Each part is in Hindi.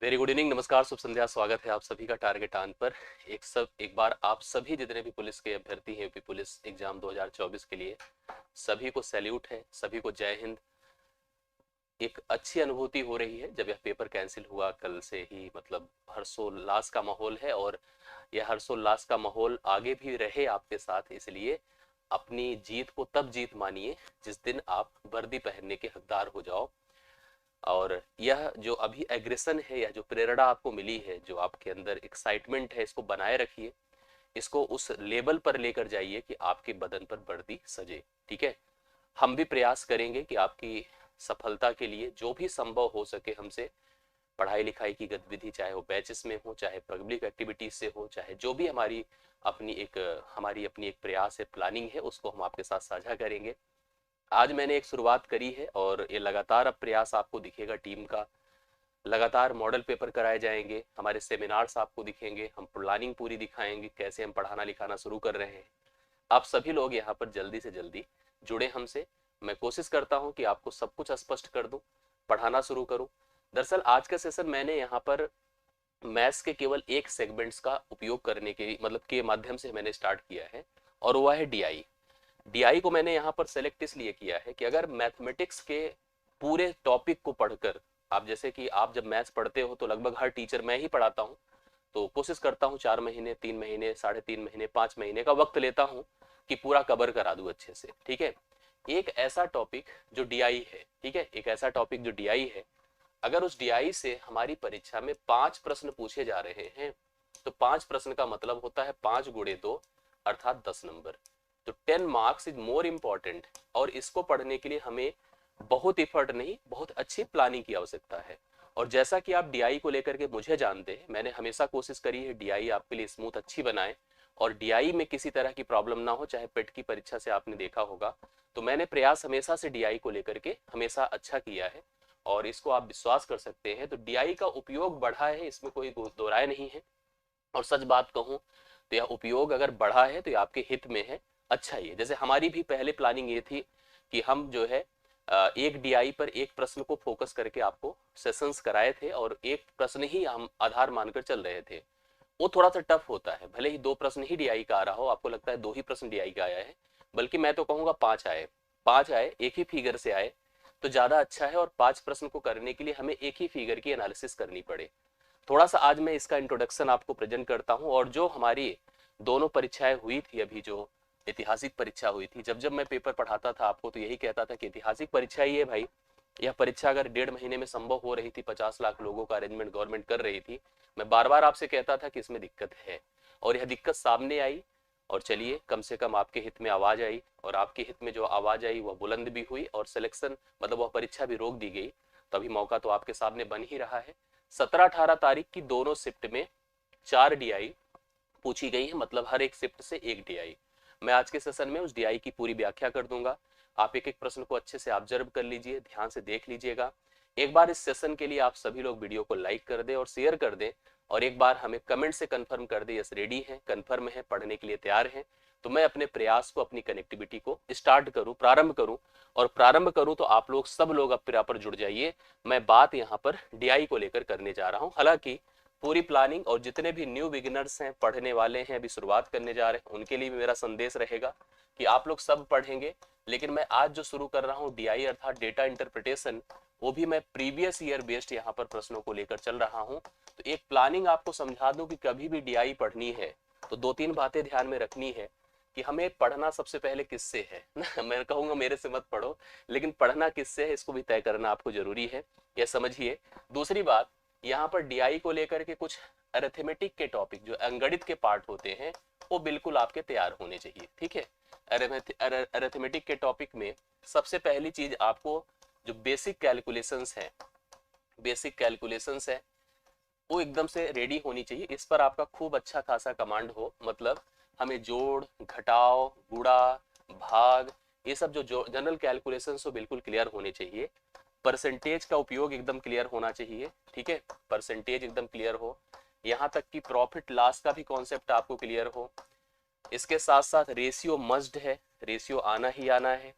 वेरी गुड इवनिंग, नमस्कार, शुभ संध्या। स्वागत है आप सभी का टारगेट ऑन पर। एक बार आप सभी जितने भी पुलिस के अभ्यर्थी हैं यूपी पुलिस एग्जाम 2024 के लिए, सभी को सैल्यूट है, सभी को जय हिंद। एक अच्छी अनुभूति हो रही है जब यह पेपर कैंसिल हुआ कल से ही, मतलब हर्षोल्लास का माहौल है और यह हर्षोल्लास का माहौल आगे भी रहे आपके साथ। इसलिए अपनी जीत को तब जीत मानिए जिस दिन आप वर्दी पहनने के हकदार हो जाओ। और यह जो अभी एग्रेशन है, यह जो प्रेरणा आपको मिली है, जो आपके अंदर एक्साइटमेंट है, इसको बनाए रखिए। इसको उस लेवल पर लेकर जाइए कि आपके बदन पर वर्दी सजे। ठीक है, हम भी प्रयास करेंगे कि आपकी सफलता के लिए जो भी संभव हो सके हमसे पढ़ाई लिखाई की गतिविधि, चाहे वो बैचेस में हो, चाहे पब्लिक एक्टिविटीज से हो, चाहे जो भी हमारी अपनी एक प्रयास है, प्लानिंग है, उसको हम आपके साथ साझा करेंगे। आज मैंने एक शुरुआत करी है और ये लगातार अब प्रयास आपको दिखेगा टीम का। लगातार मॉडल पेपर कराए जाएंगे, हमारे सेमिनार्स आपको दिखेंगे, हम प्लानिंग पूरी दिखाएंगे कैसे हम पढ़ाना लिखाना शुरू कर रहे हैं। आप सभी लोग यहाँ पर जल्दी से जल्दी जुड़े हमसे। मैं कोशिश करता हूँ कि आपको सब कुछ स्पष्ट कर दूं, पढ़ाना शुरू करूं। दरअसल आज का सेशन मैंने यहाँ पर मैथ्स के केवल एक सेगमेंट्स का उपयोग करने के मतलब के माध्यम से मैंने स्टार्ट किया है, और वह है डीआई। डीआई को मैंने यहाँ पर सेलेक्ट इसलिए किया है कि अगर मैथमेटिक्स के पूरे टॉपिक को पढ़कर, आप जैसे कि आप जब मैथ्स पढ़ते हो तो लगभग हर टीचर, मैं ही पढ़ाता हूँ तो कोशिश करता हूँ 4 महीने, 3 महीने, 3.5 महीने, 5 महीने का वक्त लेता हूँ कि पूरा कवर करा दूं अच्छे से। ठीक है, एक ऐसा टॉपिक जो डीआई है, ठीक है, एक ऐसा टॉपिक जो डीआई है, अगर उस डीआई से हमारी परीक्षा में 5 प्रश्न पूछे जा रहे हैं तो 5 प्रश्न का मतलब होता है 5 × 2 अर्थात 10 नंबर। तो 10 मार्क्स इज मोर इम्पॉर्टेंट, और इसको पढ़ने के लिए हमें बहुत इफर्ट नहीं, बहुत अच्छी प्लानिंग की आवश्यकता है। और जैसा कि आप डीआई को लेकर के मुझे जानते हैं, मैंने हमेशा कोशिश करी है डीआई आपके लिए स्मूथ अच्छी बनाए और डीआई में किसी तरह की प्रॉब्लम ना हो। चाहे पेट की परीक्षा से आपने देखा होगा, तो मैंने प्रयास हमेशा से डीआई को लेकर के हमेशा अच्छा किया है, और इसको आप विश्वास कर सकते हैं। तो डीआई का उपयोग बढ़ा है, इसमें कोई दो राय नहीं है। और सच बात कहूं तो यह उपयोग अगर बढ़ा है तो यह आपके हित में है, अच्छा ही है। जैसे हमारी भी पहले प्लानिंग ये थी कि हम जो है एक डीआई पर एक प्रश्न को फोकस करके आपको सेशंस कराए थे, और एक प्रश्न ही हम आधार मानकर चल रहे थे। वो थोड़ा सा टफ होता है, भले ही 2 प्रश्न ही डीआई का आ रहा हो, आपको लगता है 2 ही प्रश्न डीआई का आया है, बल्कि मैं तो कहूंगा 5 आए, 5 आए, एक ही फिगर से आए तो ज्यादा अच्छा है। और 5 प्रश्न को करने के लिए हमें एक ही फिगर की एनालिसिस करनी पड़े। थोड़ा सा आज मैं इसका इंट्रोडक्शन आपको प्रेजेंट करता हूं। और जो हमारी दोनों परीक्षाएं हुई थी, अभी जो ऐतिहासिक परीक्षा हुई थी, जब जब मैं पेपर पढ़ाता था आपको तो यही कहता था कि ऐतिहासिक परीक्षा ही है भाई। यह परीक्षा अगर 1.5 महीने में संभव हो रही थी, 50 लाख लोगों का अरेंजमेंट गवर्नमेंट कर रही थी, मैं बार बार आपसे कहता था कि इसमें दिक्कत है, और यह दिक्कत सामने आई। और चलिए, कम से कम आपके हित में आवाज आई, और आपके हित में जो आवाज आई वह बुलंद भी हुई, और सिलेक्शन मतलब वह परीक्षा भी रोक दी गई। तभी मौका तो आपके सामने बन ही रहा है। 17-18 तारीख की दोनों शिफ्ट में 4 डीआई पूछी गई है, मतलब हर एक शिफ्ट से एक डीआई। मैं आज के सेशन में उस डीआई की पूरी व्याख्या कर दूंगा। आप एक एक प्रश्न को अच्छे से ऑब्जर्व कर लीजिए, ध्यान से देख लीजिएगा। एक बार इस सेशन के लिए आप सभी लोग वीडियो को लाइक कर दें और शेयर कर दें, और एक बार हमें कमेंट से कंफर्म कर दें, यस रेडी है, कंफर्म है, पढ़ने के लिए तैयार हैं। तो मैं अपने प्रयास को, अपनी कनेक्टिविटी को स्टार्ट करूं, प्रारंभ करूं। और प्रारंभ करूं तो आप लोग सब लोग अब पर जुड़ जाइए। मैं बात यहाँ पर डीआई को लेकर करने जा रहा हूँ। हालांकि पूरी प्लानिंग और जितने भी न्यू बिगिनर्स हैं, पढ़ने वाले हैं, अभी शुरुआत करने जा रहे हैं, उनके लिए भी मेरा संदेश रहेगा कि आप लोग सब पढ़ेंगे। लेकिन मैं आज जो शुरू कर रहा हूँ डीआई अर्थात डेटा इंटरप्रिटेशन, वो भी मैं प्रीवियस ईयर बेस्ड यहाँ पर प्रश्नों को लेकर चल रहा हूँ। तो एक प्लानिंग आपको समझा दूं कि कभी भी डीआई पढ़नी है तो 2-3 बातें ध्यान में रखनी है कि हमें पढ़ना सबसे पहले किससे है ना। मैं कहूंगा मेरे से मत पढ़ो, लेकिन पढ़ना किससे है इसको भी तय करना आपको जरूरी है, यह समझिए। दूसरी बात, यहाँ पर डीआई को लेकर के कुछ अरिथमेटिक के टॉपिक, जो अंगणित के पार्ट होते हैं, वो बिल्कुल आपके तैयार होने चाहिए। ठीक है, अरिथमेटिक के टॉपिक में सबसे पहली चीज आपको जो बेसिक कैलकुलेशंस है, बेसिक कैलकुलेशंस है, वो एकदम से रेडी होनी चाहिए। इस पर आपका खूब अच्छा खासा कमांड हो, मतलब हमें जोड़, घटाव, गुणा, भाग, ये सब जो जनरल कैलकुलेशंस हो बिल्कुल क्लियर होने चाहिए। परसेंटेज का उपयोग एकदम क्लियर होना चाहिए। ठीक है, परसेंटेज एकदम क्लियर हो। यहाँ तक कि प्रॉफिट लॉस का भी कॉन्सेप्ट आपको क्लियर हो। इसके साथ साथ रेशियो मस्ट है, रेशियो आना ही आना है।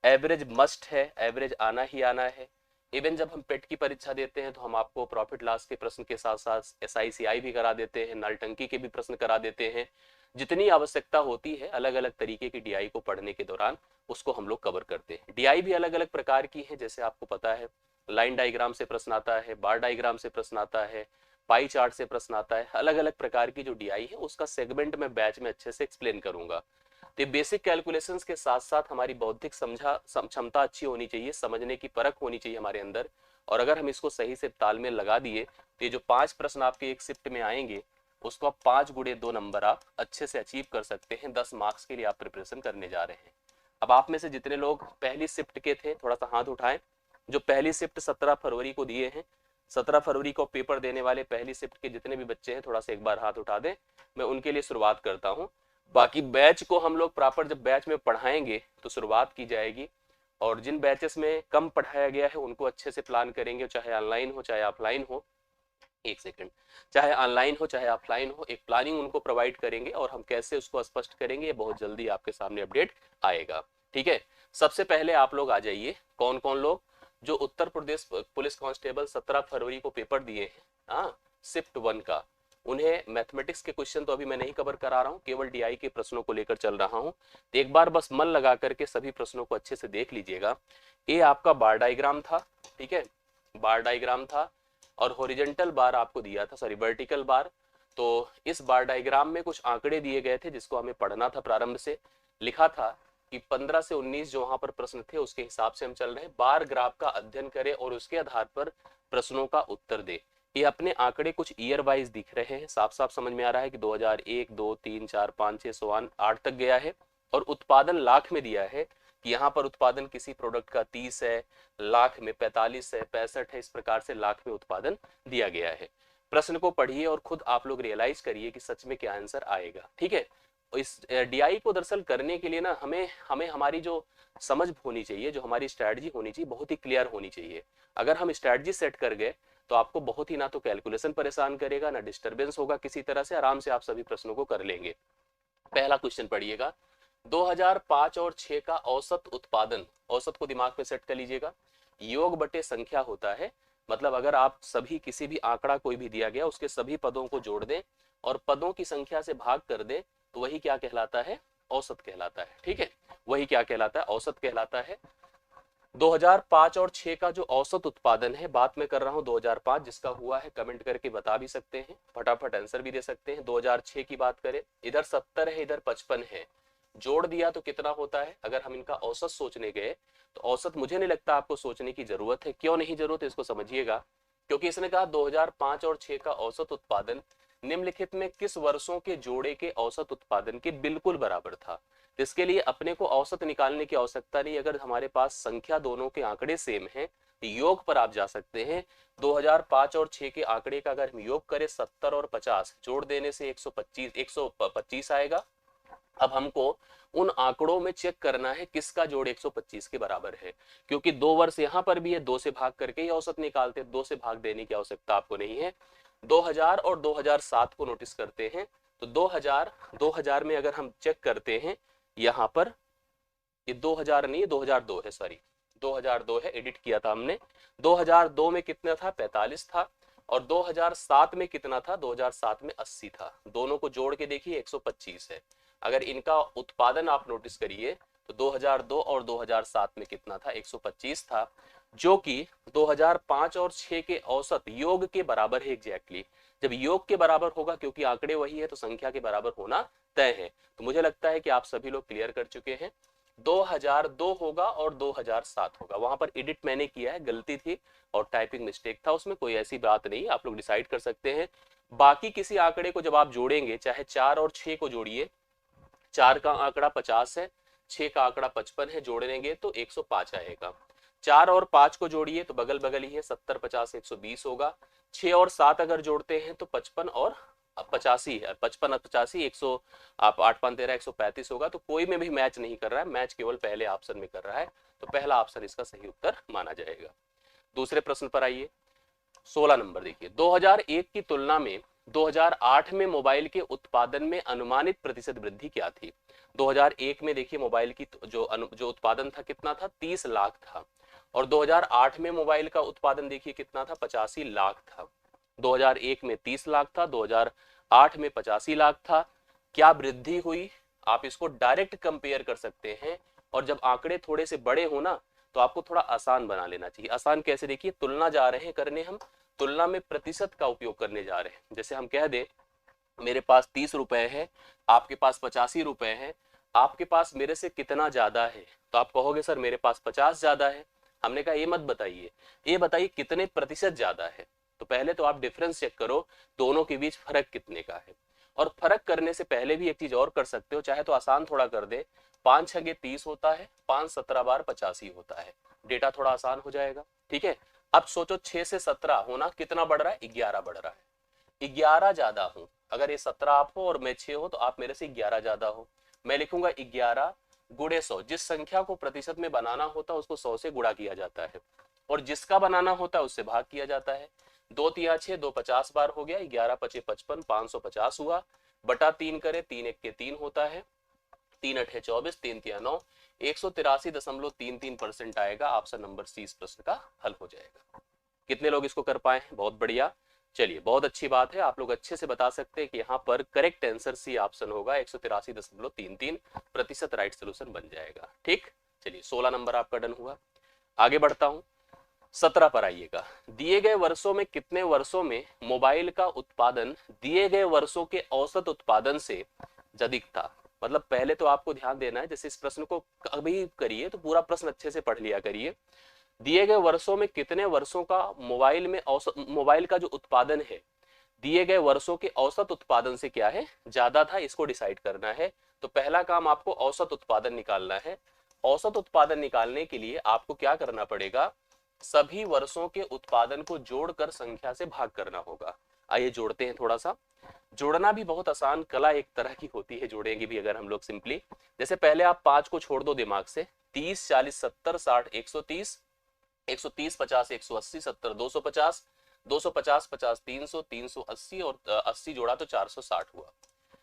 एवरेज मस्ट है, एवरेज आना ही आना है। इवन जब हम पेट की परीक्षा देते हैं तो हम आपको प्रॉफिट लॉस के प्रश्न के साथ साथ SICI भी करा देते हैं, नल टंकी के भी प्रश्न करा देते हैं। जितनी आवश्यकता होती है अलग अलग तरीके की DI को पढ़ने के दौरान उसको हम लोग कवर करते हैं। DI भी अलग अलग प्रकार की है, जैसे आपको पता है लाइन डायग्राम से प्रश्न आता है, बार डायग्राम से प्रश्न आता है, पाई चार्ट से प्रश्न आता है। अलग अलग प्रकार की जो DI है उसका सेगमेंट में बैच में अच्छे से एक्सप्लेन करूंगा। तो बेसिक कैलकुलेशंस के साथ साथ हमारी बौद्धिक क्षमता अच्छी होनी चाहिए, समझने की परख होनी चाहिए हमारे अंदर। और अगर हम इसको सही से तालमेल लगा दिए तो ये जो 5 प्रश्न आपके एक शिफ्ट में आएंगे उसको आप 5 गुणे 2 नंबर आप अच्छे से अचीव कर सकते हैं। 10 मार्क्स के लिए आप प्रिपरेशन करने जा रहे हैं। अब आप में से जितने लोग पहली शिफ्ट के थे थोड़ा सा हाथ उठाएं। जो पहली शिफ्ट 17 फरवरी को दिए हैं, 17 फरवरी को पेपर देने वाले पहली शिफ्ट के जितने भी बच्चे हैं थोड़ा सा एक बार हाथ उठा दें, मैं उनके लिए शुरुआत करता हूं। बाकी बैच को हम लोग प्रॉपर जब बैच में पढ़ाएंगे तो शुरुआत की जाएगी, और जिन बैचेस में कम पढ़ाया गया है उनको अच्छे से प्लान करेंगे, चाहे ऑनलाइन हो चाहे ऑफलाइन हो। एक सेकंड, चाहे ऑनलाइन हो चाहे ऑफलाइन हो, एक प्लानिंग उनको प्रोवाइड करेंगे और हम कैसे उसको स्पष्ट करेंगे ये बहुत जल्दी आपके सामने अपडेट आएगा। ठीक है, सबसे पहले आप लोग आ जाइए। कौन कौन लोग जो उत्तर प्रदेश पुलिस कांस्टेबल 17 फरवरी को पेपर दिए हैं, हाँ शिफ्ट 1 का, उन्हें मैथमेटिक्स के क्वेश्चन तो अभी मैं नहीं कवर करा रहा हूँ, केवल DI के प्रश्नों को लेकर चल रहा हूँ। तो एक बार बस मन लगा करके सभी प्रश्नों को अच्छे से देख लीजिएगा। ये आपका बार डायग्राम था, ठीक है, बार डायग्राम था, और हॉरिजेंटल बार आपको दिया था, सॉरी वर्टिकल बार। तो इस बार डायग्राम में कुछ आंकड़े दिए गए थे जिसको हमें पढ़ना था। प्रारंभ से लिखा था कि 15 से 19 जो वहां पर प्रश्न थे उसके हिसाब से हम चल रहे हैं। बार ग्राफ का अध्ययन करें और उसके आधार पर प्रश्नों का उत्तर दे। ये अपने आंकड़े कुछ ईयर वाइज दिख रहे हैं, साफ साफ समझ में आ रहा है कि 2001, 2, 3, 4, 5, 6, 8 तक गया है। और उत्पादन लाख में दिया है कि यहाँ पर उत्पादन किसी प्रोडक्ट का 30 है, लाख में 45 है, 65 है, इस प्रकार से लाख में उत्पादन दिया गया है। प्रश्न को पढ़िए और खुद आप लोग रियलाइज करिए कि सच में क्या आंसर आएगा। ठीक है, इस DI को दरअसल करने के लिए ना हमें हमारी जो समझ होनी चाहिए, जो हमारी स्ट्रैटेजी होनी चाहिए, बहुत ही क्लियर होनी चाहिए। अगर हम स्ट्रैटेजी सेट कर गए तो आपको बहुत ही ना तो कैलकुलेशन परेशान करेगा, ना डिस्टरबेंस होगा किसी तरह से, आराम से आप सभी प्रश्नों को कर लेंगे। पहला क्वेश्चन पढ़िएगा, 2005 और 6 का औसत उत्पादन, औसत को दिमाग में सेट कर लीजिएगा, योग बटे संख्या होता है। मतलब अगर आप सभी किसी भी आंकड़ा कोई भी दिया गया उसके सभी पदों को जोड़ दें और पदों की संख्या से भाग कर दें तो वही क्या कहलाता है, औसत कहलाता है। ठीक है, वही क्या कहलाता है, औसत कहलाता है। 2005 और 6 का जो औसत उत्पादन है, बात मैं कर रहा हूं 2005, जिसका हुआ है कमेंट करके बता भी सकते हैं, फटाफट आंसर भी दे सकते हैं। 2006 की बात करें, इधर 70 है इधर 55 है, जोड़ दिया तो कितना होता है। अगर हम इनका औसत सोचने गए तो औसत मुझे नहीं लगता आपको सोचने की जरूरत है। क्यों नहीं जरूरत है इसको समझिएगा, क्योंकि इसने कहा 2005 और 6 का औसत उत्पादन निम्नलिखित में किस वर्षों के जोड़े के औसत उत्पादन के बिल्कुल बराबर था। इसके लिए अपने को औसत निकालने की आवश्यकता नहीं। अगर हमारे पास संख्या दोनों के आंकड़े सेम है तो योग पर आप जा सकते हैं। 2005 और 6 के आंकड़े का अगर हम योग करें 70 और 50 जोड़ देने से 125 आएगा। अब हमको उन आंकड़ों में चेक करना है किसका जोड़ 125 के बराबर है, क्योंकि 2 वर्ष यहां पर भी है, 2 से भाग करके ही औसत निकालते हैं, 2 से भाग देने की आवश्यकता आपको नहीं है। 2000 और 2007 को नोटिस करते हैं तो 2000 में अगर हम चेक करते हैं यहां पर, ये 2000 नहीं है 2002 है, सॉरी 2002 है, एडिट किया था हमने। 2002 में कितना था, 45 था, और 2007 में कितना था, 2007 में 80 था। दोनों को जोड़ के देखिए 125 है। अगर इनका उत्पादन आप नोटिस करिए तो 2002 और 2007 में कितना था, 125 था, जो कि 2005 और 6 के औसत योग के बराबर है एग्जैक्टली। जब योग के बराबर होगा, क्योंकि आंकड़े वही है, तो संख्या के बराबर होना तय है। तो मुझे लगता है कि आप सभी लोग क्लियर कर चुके हैं। 2002 होगा और 2007 होगा, वहां पर एडिट मैंने किया है, गलती थी और टाइपिंग मिस्टेक था, उसमें कोई ऐसी बात नहीं, आप लोग डिसाइड कर सकते हैं। बाकी किसी आंकड़े को जब आप जोड़ेंगे, चाहे 4 और 6 को जोड़िए, 4 का आंकड़ा 50 है, 6 का आंकड़ा 55 है, जोड़ेंगे तो 105 आएगा। 4 और 5 को जोड़िए तो बगल बगल ही है, 70 50 120 होगा। 6 और 7 अगर जोड़ते हैं तो 55 और 85 है, 55 और 85 100, आप 8 5 13 135 होगा। तो कोई में भी मैच नहीं कर रहा है, मैच केवल पहले ऑप्शन में कर रहा है, तो पहला ऑप्शन इसका सही उत्तर माना जाएगा। दूसरे प्रश्न पर आइए, 16 नंबर देखिए, 2001 की तुलना में 2008 में मोबाइल के उत्पादन में अनुमानित प्रतिशत वृद्धि क्या थी। 2001 में देखिए मोबाइल की जो उत्पादन था कितना था, 30 लाख था, और 2008 में मोबाइल का उत्पादन देखिए कितना था, 85 लाख था। 2001 में 30 लाख था, 2008 में 85 लाख था। क्या वृद्धि हुई, आप इसको डायरेक्ट कंपेयर कर सकते हैं। और जब आंकड़े थोड़े से बड़े हो ना तो आपको थोड़ा आसान बना लेना चाहिए। आसान कैसे, देखिए तुलना जा रहे हैं करने, हम तुलना में प्रतिशत का उपयोग करने जा रहे हैं। जैसे हम कह दें मेरे पास 30 रुपए है, आपके पास 85 रुपए है, आपके पास मेरे से कितना ज्यादा है, तो आप कहोगे सर मेरे पास 50 ज्यादा है। हमने कहा ये मत बताइए, ये बताइए कितने प्रतिशत ज्यादा है। तो पहले तो आप डिफरेंस चेक करो, दोनों के बीच फर्क कितने का है। और फर्क करने से पहले भी एक चीज और कर सकते हो, चाहे तो आसान थोड़ा कर दे, 5 छगे 30 होता है, 5 17 बार 85 होता है, डेटा थोड़ा आसान हो जाएगा। ठीक है, अब सोचो 6 से 17 होना कितना बढ़ रहा है, 11 बढ़ रहा है, 11 ज्यादा हूं। अगर ये 17 आप हो और मैं 6 हो तो आप मेरे से 11 ज्यादा हो। मैं लिखूंगा 11 गुणे 100। जिस संख्या को प्रतिशत में बनाना होता है उसको 100 से गुणा किया जाता है, और जिसका बनाना होता है उससे भाग किया जाता है। 2 तिया 6, 2 50 बार हो गया, 11 पचे 55, 550 हुआ, बटा 3 करे, 3 1 के 3 होता है, 3 8 24, 3 तिया 9, 183.33% आएगा। ऑप्शन नंबर सी इस प्रश्न का हल हो जाएगा। कितने लोग इसको कर पाए हैं, बहुत बढ़िया। चलिए बहुत अच्छी बात है, आप लोग अच्छे से बता सकते हैं कि यहाँ पर करेक्ट आंसर सी ऑप्शन होगा, 183.33% राइट सोल्यूशन बन जाएगा। ठीक, चलिए 16 नंबर आपका डन हुआ। आगे बढ़ता हूं, 17 पर आइएगा। दिए गए वर्षों में कितने वर्षों में मोबाइल का उत्पादन दिए गए वर्षों के औसत उत्पादन से अधिक था। मतलब पहले तो आपको ध्यान देना है, जैसे इस प्रश्न को कभी करिए तो पूरा प्रश्न अच्छे से पढ़ लिया करिए। दिए गए वर्षों में कितने वर्षों का मोबाइल में औसत, मोबाइल का जो उत्पादन है दिए गए वर्षों के औसत उत्पादन से क्या है, ज्यादा था, इसको डिसाइड करना है। तो पहला काम आपको औसत उत्पादन निकालना है। औसत उत्पादन निकालने के लिए आपको क्या करना पड़ेगा, सभी वर्षों के उत्पादन को जोड़कर संख्या से भाग करना होगा। आइए जोड़ते हैं। थोड़ा सा जोड़ना भी बहुत आसान कला एक तरह की होती है, जोड़ेंगे भी अगर हम लोग सिंपली। जैसे पहले आप 5 को छोड़ दो दिमाग से, 30 40 70 60 130, 130 50 180 70 250, 250 50 300 380 और 80 जोड़ा तो 460 हुआ।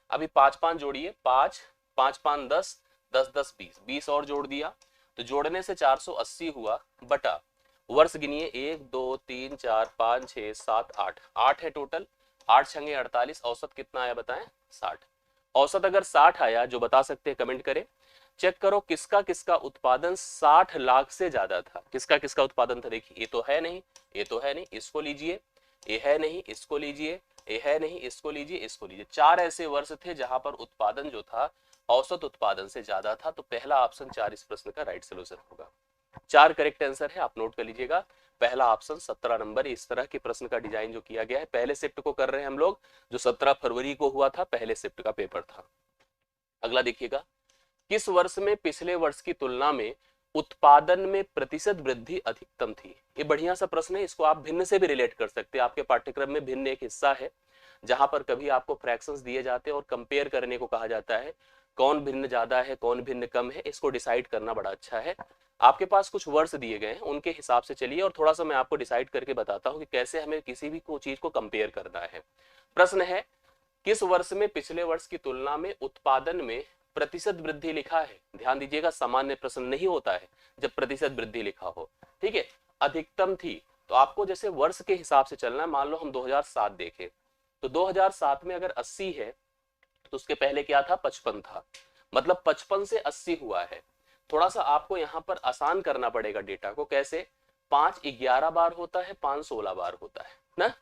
अभी 5 5 जोड़िए, 5 5 5 10 10 10 20 20 और जोड़ दिया तो जोड़ने से 480 हुआ, बटा वर्ष गिनिए 1 2 3 4 5 6 7 8, 8 है टोटल, 8 छंगे 48, औसत कितना आया बताएं, 60। औसत अगर 60 आया, जो बता सकते हैं कमेंट करें। चेक करो किसका किसका उत्पादन 60 लाख से ज्यादा था, किसका किसका उत्पादन था। देखिए ये तो है नहीं, ये तो है नहीं, इसको लीजिए, ये है नहीं, इसको लीजिए, ये है नहीं, इसको लीजिए, इसको लीजिए। 4 ऐसे वर्ष थे जहां पर उत्पादन जो था औसत उत्पादन से ज्यादा था। तो पहला ऑप्शन 4 इस प्रश्न का राइट सोल्यूशन होगा। 4 करेक्ट आंसर है, आप नोट कर लीजिएगा। पहला ऑप्शन 17 नंबर। इस तरह के प्रश्न का डिजाइन जो किया गया है, पहले शिफ्ट को कर रहे हैं हम लोग, जो 17 फरवरी को हुआ था, पहले शिफ्ट का पेपर था। अगला देखिएगा, किस वर्ष में पिछले वर्ष की तुलना में उत्पादन में प्रतिशत वृद्धि अधिकतम थी। ये बढ़िया सा प्रश्न है, इसको आप भिन्न से भी रिलेट कर सकते हैं। आपके पाठ्यक्रम में भिन्न एक हिस्सा है जहां पर कभी आपको फ्रैक्शंस दिए जाते हैं और कंपेयर करने को कहा जाता है, कौन भिन्न ज्यादा है कौन भिन्न कम है, इसको डिसाइड करना बड़ा अच्छा है। आपके पास कुछ वर्ष दिए गए हैं, उनके हिसाब से चलिए और थोड़ा सा मैं आपको डिसाइड करके बताता हूं कि कैसे हमें किसी भी चीज को कंपेयर करना है। प्रश्न है, किस वर्ष में पिछले वर्ष की तुलना में उत्पादन में प्रतिशत वृद्धि लिखा है। ध्यान दीजिएगा, सामान्य प्रश्न नहीं होता है जब प्रतिशत वृद्धि लिखा हो। ठीक है, अधिकतम थी, तो आपको जैसे वर्ष के हिसाब से चलना है। मान लो हम 2007 देखें, तो 2007 में अगर 80 है तो उसके पहले क्या था, 55 था, मतलब 55 से 80 हुआ है। थोड़ा सा आपको यहाँ पर आसान करना पड़ेगा डेटा को। कैसे, 5 11 बार होता है, 5 16 बार होता है ना।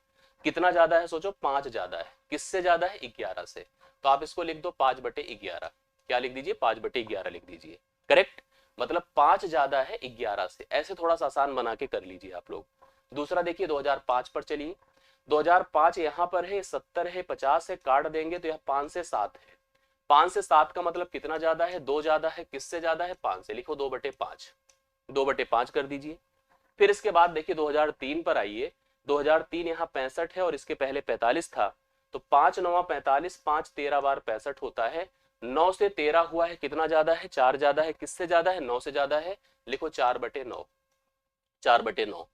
कितना ज्यादा है सोचो, 5 ज्यादा है। किससे ज्यादा है, 11 से। तो आप इसको लिख दो 5/11। क्या लिख दीजिए, 5/11 लिख दीजिए। करेक्ट, मतलब 5 ज्यादा है 11 से। ऐसे थोड़ा सा आसान बना के कर लीजिए आप लोग। दूसरा देखिए 2005 पर चलिए। 2005 यहाँ पर है, 70 है, 50 है, काट देंगे तो यह 5 से 7 है। 5 से 7 का मतलब कितना ज्यादा है, 2 ज्यादा है। किससे ज्यादा है, 5 से। लिखो 2/5, 2/5 कर दीजिए। फिर इसके बाद देखिए 2003 पर आइए। 2003 यहाँ 65 है और इसके पहले 45 था, तो 5 9 45, 5 13 बार 65 होता है। 9 से 13 हुआ है, कितना ज्यादा है, 4 ज्यादा है। किससे ज्यादा है, 9 से ज्यादा है। लिखो 4/9, 4/9।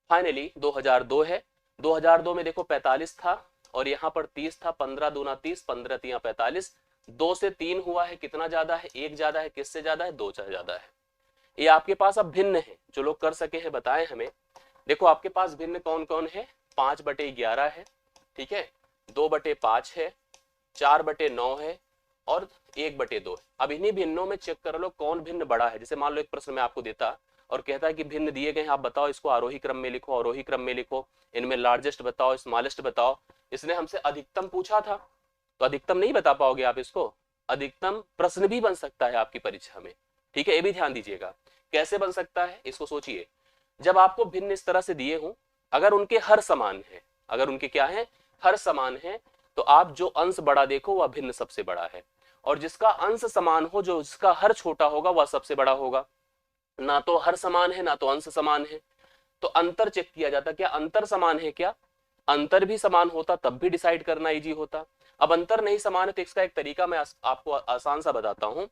फाइनली 2002 है। 2002 में देखो 45 था और यहाँ पर 30 था, 15 दूना 30, 15 तिया 45। 2 से 3 हुआ है, कितना ज्यादा है, 1 ज्यादा है। किससे ज्यादा है, 2 से ज्यादा है। ये आपके पास अब भिन्न है, जो लोग कर सके हैं बताएं हमें। देखो आपके पास भिन्न कौन कौन है, 5/11 है, ठीक है, 2/5 है, 4/9 है और 1/2 है। अब इन्हीं भिन्नों में चेक कर लो कौन भिन्न बड़ा है। जैसे मान लो एक प्रश्न मैं आपको देता और कहता है कि भिन्न दिए गए हैं, आप बताओ इसको आरोही क्रम में लिखो, अवरोही क्रम में लिखो, इनमें लार्जेस्ट बताओ, स्मॉलेस्ट बताओ। इसने हमसे अधिकतम पूछा था, तो अधिकतम नहीं बता पाओगे आप इसको, अधिकतम प्रश्न भी बन सकता है आपकी परीक्षा में, ठीक है, ये भी ध्यान दीजिएगा। कैसे बन सकता है इसको सोचिए, जब आपको भिन्न इस तरह से दिए हों, अगर उनके हर समान है, अगर उनके क्या है, हर समान है, तो आप जो अंश बड़ा देखो वह भिन्न सबसे बड़ा है, और जिसका अंश समान हो, जो जिसका हर छोटा होगा वह सबसे बड़ा होगा। ना तो हर समान है ना तो अंश समान है, तो अंतर चेक किया जाता, क्या अंतर समान है, क्या अंतर भी समान होता तब भी डिसाइड करना इजी होता। अब अंतर नहीं समान है तो इसका एक तरीका मैं आपको आसान सा बताता हूं।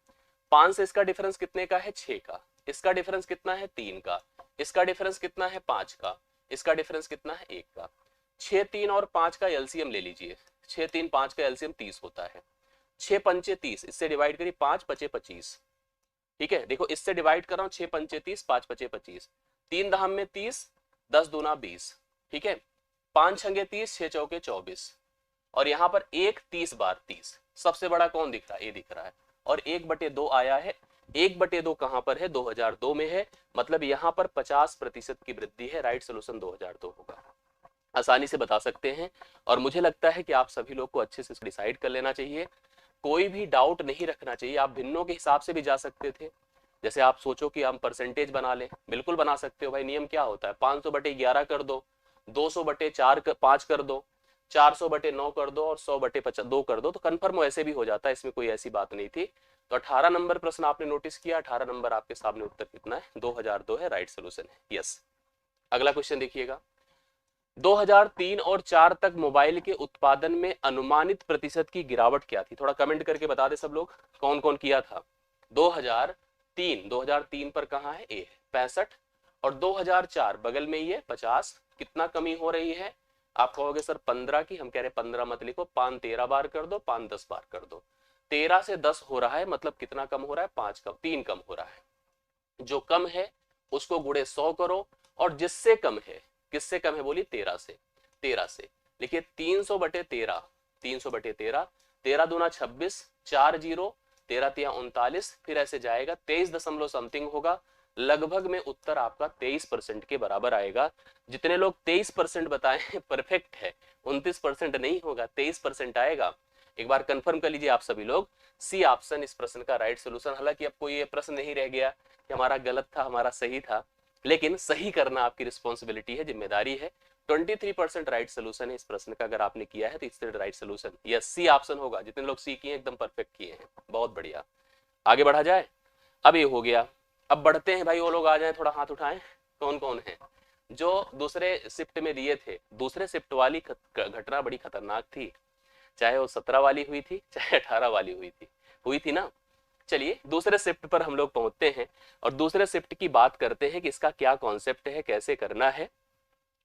5 से इसका डिफरेंस कितने का है, 6 का, इसका डिफरेंस कितना है, 3 का, इसका डिफरेंस कितना है, 5 का, इसका डिफरेंस कितना है, 1 का। 6, 3 और 5 का एलसीएम ले लीजिए, 6, 3, 5 का एलसीएम 30 होता है। 6 पंचे 30, इससे डिवाइड करिए, 5 पचे 25, ठीक है, देखो इससे डिवाइड कर रहा हूं, 6 पंचे 30, 5 पचे 25, 3 दहम में 30, 10 दूना 20, ठीक है, 5 छंगे 30, 6 चौके 24, और यहाँ पर 1 30 बार 30, सबसे बड़ा कौन दिख रहा है, ये दिख रहा है, और 1/2 आया है। 1/2 कहां पर है, 2002 में है, मतलब यहाँ पर 50% की वृद्धि है, राइट सोल्यूशन 2002 होगा। आसानी से बता सकते हैं, और मुझे लगता है कि आप सभी लोग को अच्छे से डिसाइड कर लेना चाहिए, कोई भी डाउट नहीं रखना चाहिए। आप भिन्नों के हिसाब से भी जा सकते थे, जैसे आप सोचो कि हम परसेंटेज बना लें, बिल्कुल बना सकते हो भाई, नियम क्या होता है, 500/11 कर दो, 200/5 कर दो, 400/9 कर दो और 100/2 कर दो, तो कन्फर्म ऐसे भी हो जाता है, इसमें कोई ऐसी बात नहीं थी। तो 18 नंबर प्रश्न आपने नोटिस किया, 18 नंबर आपके सामने उत्तर कितना है, 2002 है, राइट सोल्यूशन है, यस। अगला क्वेश्चन देखिएगा, 2003 और 4 तक मोबाइल के उत्पादन में अनुमानित प्रतिशत की गिरावट क्या थी, थोड़ा कमेंट करके बता दे सब लोग, कौन कौन किया था। 2003 पर कहां है, ए 65, और 2004 बगल में ये 50, कितना कमी हो रही है, आप कहोगे सर 15 की, हम कह रहे 15 मत लिखो, 5 13 बार कर दो, 5 10 बार कर दो, 13 से 10 हो रहा है, मतलब कितना कम हो रहा है, 5 कम, 3 कम हो रहा है। जो कम है उसको गुणे 100 करो, और जिससे कम है, किससे कम है बोलिए, 13 से, 13 से लिखिए 300/13, 300/13, 13 दूना 26, 4 0, 13 तिया 39, फिर ऐसे जाएगा, 23 दशमलव समथिंग होगा, लगभग में उत्तर आपका 23% के बराबर आएगा। जितने लोग 23% बताए हैं परफेक्ट है, 29% नहीं होगा, 23% आएगा। एक बार कंफर्म कर लीजिए आप सभी लोग, सी ऑप्शन इस प्रश्न का राइट सोल्यूशन। हालांकि अब कोई ये प्रश्न नहीं रह गया कि हमारा गलत था हमारा सही था, लेकिन सही करना आपकी रिस्पॉन्सिबिलिटी है, जिम्मेदारी है। 23% राइट सोल्यूशन है इस प्रश्न का, अगर आपने किया है तो इससे right solution yes C option होगा। जितने लोग सी किए एकदम परफेक्ट किए हैं, बहुत बढ़िया। आगे बढ़ा जाए, अब ये हो गया, अब बढ़ते हैं भाई, वो लोग आ जाए, थोड़ा हाथ उठाएं, कौन कौन है जो दूसरे शिफ्ट में दिए थे। दूसरे शिफ्ट वाली घटना बड़ी खतरनाक थी, चाहे वो 17 वाली हुई थी चाहे 18 वाली हुई थी ना। चलिए दूसरे शिफ्ट पर हम लोग पहुंचते हैं और दूसरे शिफ्ट की बात करते हैं कि इसका क्या कॉन्सेप्ट है, कैसे करना है।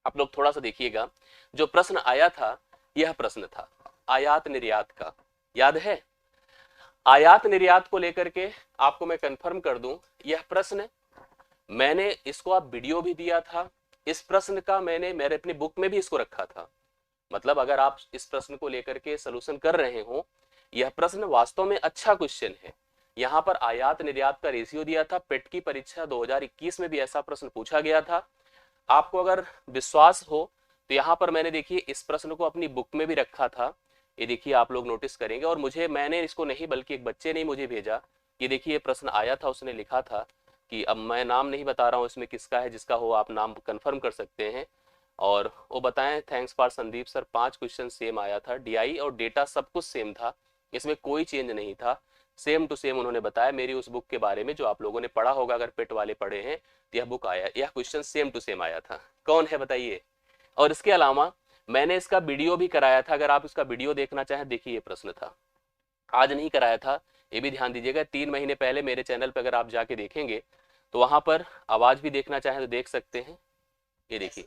आप लोग थोड़ा सा देखिएगा, जो प्रश्न आया था यह प्रश्न था आयात निर्यात का, याद है। आयात निर्यात को लेकर के आपको मैं कंफर्म कर दूं, यह प्रश्न मैंने इसको आप वीडियो भी दिया था, इस प्रश्न का मैंने मेरे अपनी बुक में भी इसको रखा था। मतलब अगर आप इस प्रश्न को लेकर के सलूशन कर रहे हो, यह प्रश्न वास्तव में अच्छा क्वेश्चन है। यहाँ पर आयात निर्यात का रेशियो दिया था, पेट की परीक्षा 2021 में भी ऐसा प्रश्न पूछा गया था। आपको अगर विश्वास हो तो यहाँ पर मैंने देखिए इस प्रश्न को अपनी बुक में भी रखा था, ये देखिए आप लोग नोटिस करेंगे। और मैंने इसको नहीं बल्कि एक बच्चे ने मुझे भेजा, ये देखिए ये प्रश्न आया था, उसने लिखा था कि अब मैं नाम नहीं बता रहा हूँ इसमें किसका है, जिसका हो आप नाम कंफर्म कर सकते हैं। और वो बताएं, thanks for Sandeep sir, 5 question same आया था, डीआई और डेटा सब कुछ सेम था, इसमें कोई चेंज नहीं था, सेम टू सेम उन्होंने बताया। मेरी उस बुक के बारे में जो आप लोगों ने पढ़ा होगा, अगर पेट वाले पढ़े हैं, यह बुक आया, यह क्वेश्चन सेम टू सेम आया था। कौन है बताइए। और इसके अलावा मैंने इसका वीडियो भी कराया था, अगर आप इसका वीडियो देखना चाहें देखिए, ये प्रश्न था, आज नहीं कराया था, ये भी ध्यान दीजिएगा। 3 महीने पहले मेरे चैनल पर अगर आप जाके देखेंगे तो वहां पर आवाज भी देखना चाहें तो देख सकते हैं। ये देखिए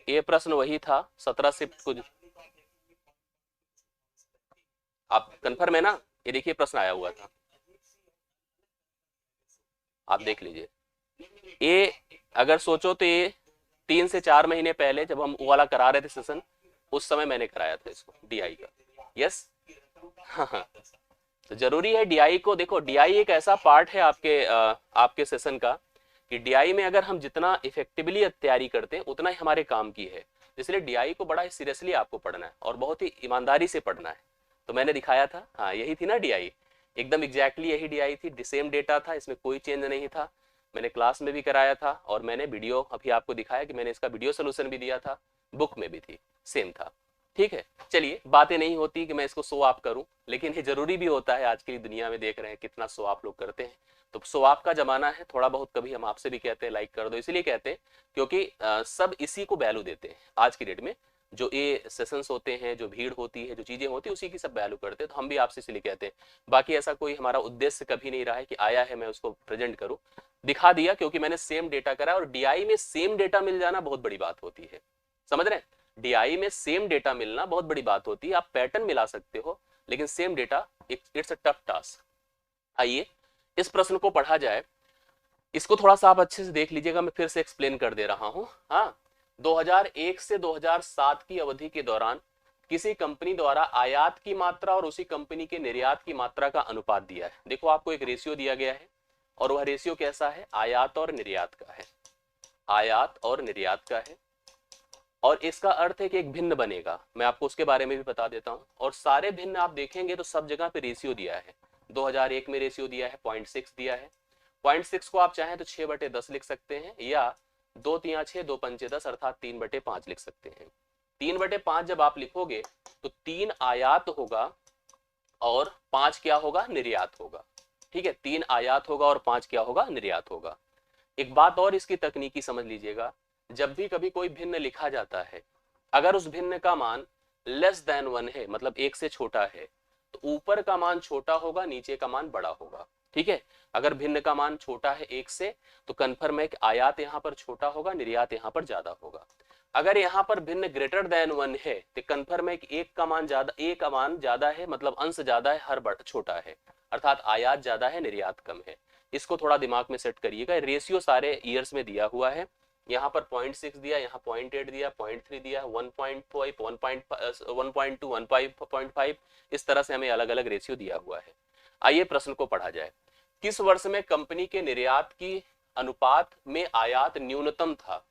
ये प्रश्न वही था, 17 शिफ्ट को, आप कंफर्म है ना। ये देखिए प्रश्न आया हुआ था, आप देख लीजिए, ये अगर सोचो तो ये 3 से 4 महीने पहले जब हम वो वाला करा रहे थे सेशन, उस समय मैंने कराया था इसको डीआई का। यस। हाँ हाँ। तो जरूरी है डीआई को, देखो डीआई एक ऐसा पार्ट है आपके सेशन का कि डीआई में अगर हम जितना इफेक्टिवली तैयारी करते हैं उतना ही हमारे काम की है। इसलिए डीआई को बड़ा ही सीरियसली आपको पढ़ना है और बहुत ही ईमानदारी से पढ़ना है। तो मैंने दिखाया था, हाँ यही थी ना डीआई, एकदम एग्जैक्टली यही डीआई थी, सेम डेटा था, इसमें कोई चेंज नहीं था। मैंने क्लास में भी कराया था और मैंने वीडियो अभी आपको दिखाया कि मैंने इसका वीडियो सोल्यूशन भी दिया था, बुक में भी थी, सेम था। ठीक है, चलिए बातें नहीं होती कि मैं इसको शो ऑफ करूं, लेकिन ये जरूरी भी होता है। आज की दुनिया में देख रहे हैं कितना शो ऑफ लोग करते हैं, तो शो ऑफ का जमाना है। थोड़ा बहुत कभी हम आपसे भी कहते हैं लाइक कर दो, इसलिए कहते हैं क्योंकि सब इसी को वैल्यू देते हैं आज की डेट में। जो ये सेशंस होते हैं, जो भीड़ होती है, जो चीजें होती है, उसी की सब वैल्यू करते हैं। तो हम भी आपसे इसलिए कहते हैं, बाकी ऐसा कोई हमारा उद्देश्य कभी नहीं रहा है कि आया है मैं उसको प्रेजेंट करूं। दिखा दिया क्योंकि मैंने सेम डेटा करा, और डीआई में सेम डेटा मिल जाना बहुत बड़ी बात होती है, समझ रहे हैं। डीआई में सेम डेटा मिलना बहुत बड़ी बात होती है। आप पैटर्न मिला सकते हो लेकिन same data, it's a tough task. आइए इस प्रश्न को पढ़ा जाए, इसको थोड़ा सा आप अच्छे से देख लीजिएगा, मैं फिर से एक्सप्लेन कर दे रहा हूं। हाँ, 2001 से 2007 की अवधि के दौरान किसी कंपनी द्वारा आयात की मात्रा और उसी कंपनी के निर्यात की मात्रा का अनुपात दिया है। देखो आपको एक रेशियो दिया गया है और वह रेशियो कैसा है, आयात और निर्यात का है, आयात और निर्यात का है। और इसका अर्थ है कि एक भिन्न बनेगा, मैं आपको उसके बारे में भी बता देता हूं। और सारे भिन्न आप देखेंगे तो सब जगह पे रेशियो दिया है। 2001 में रेशियो दिया है 0.6 दिया है। 0.6 को आप चाहें तो 6/10 लिख सकते हैं, या 2 तिया 6 2 पंचे 10 अर्थात 3/5 लिख सकते हैं। 3/5 जब आप लिखोगे तो 3 आयात होगा और 5 क्या होगा, निर्यात होगा। ठीक है, 3 आयात होगा और 5 क्या होगा, निर्यात होगा। एक बात और इसकी तकनीकी समझ लीजिएगा, जब भी कभी कोई भिन्न लिखा जाता है, अगर उस भिन्न का मान लेस देन 1 है, मतलब 1 से छोटा है, तो ऊपर का मान छोटा होगा, नीचे का मान बड़ा होगा। ठीक है, अगर भिन्न का मान छोटा है 1 से तो कन्फर्म है कि आयात यहां पर छोटा होगा, निर्यात यहां पर ज्यादा होगा। अगर यहां पर भिन्न ग्रेटर देन 1 है तो कन्फर्म है कि एक का मान ज्यादा है, मतलब अंश ज्यादा है, हर छोटा है, अर्थात आयात ज्यादा है, निर्यात कम है। इसको थोड़ा दिमाग में सेट करिएगा। रेशियो सारे ईयर्स में दिया हुआ है, यहाँ पर 0.6 दिया, यहाँ 0.8 दिया, 0.3 दिया, 1.5, 1.2, 1.5, इस तरह से हमें अलग अलग रेशियो दिया हुआ है। आइए प्रश्न को पढ़ा जाए। किस वर्ष में कंपनी के निर्यात की अनुपात में आयात न्यूनतम था?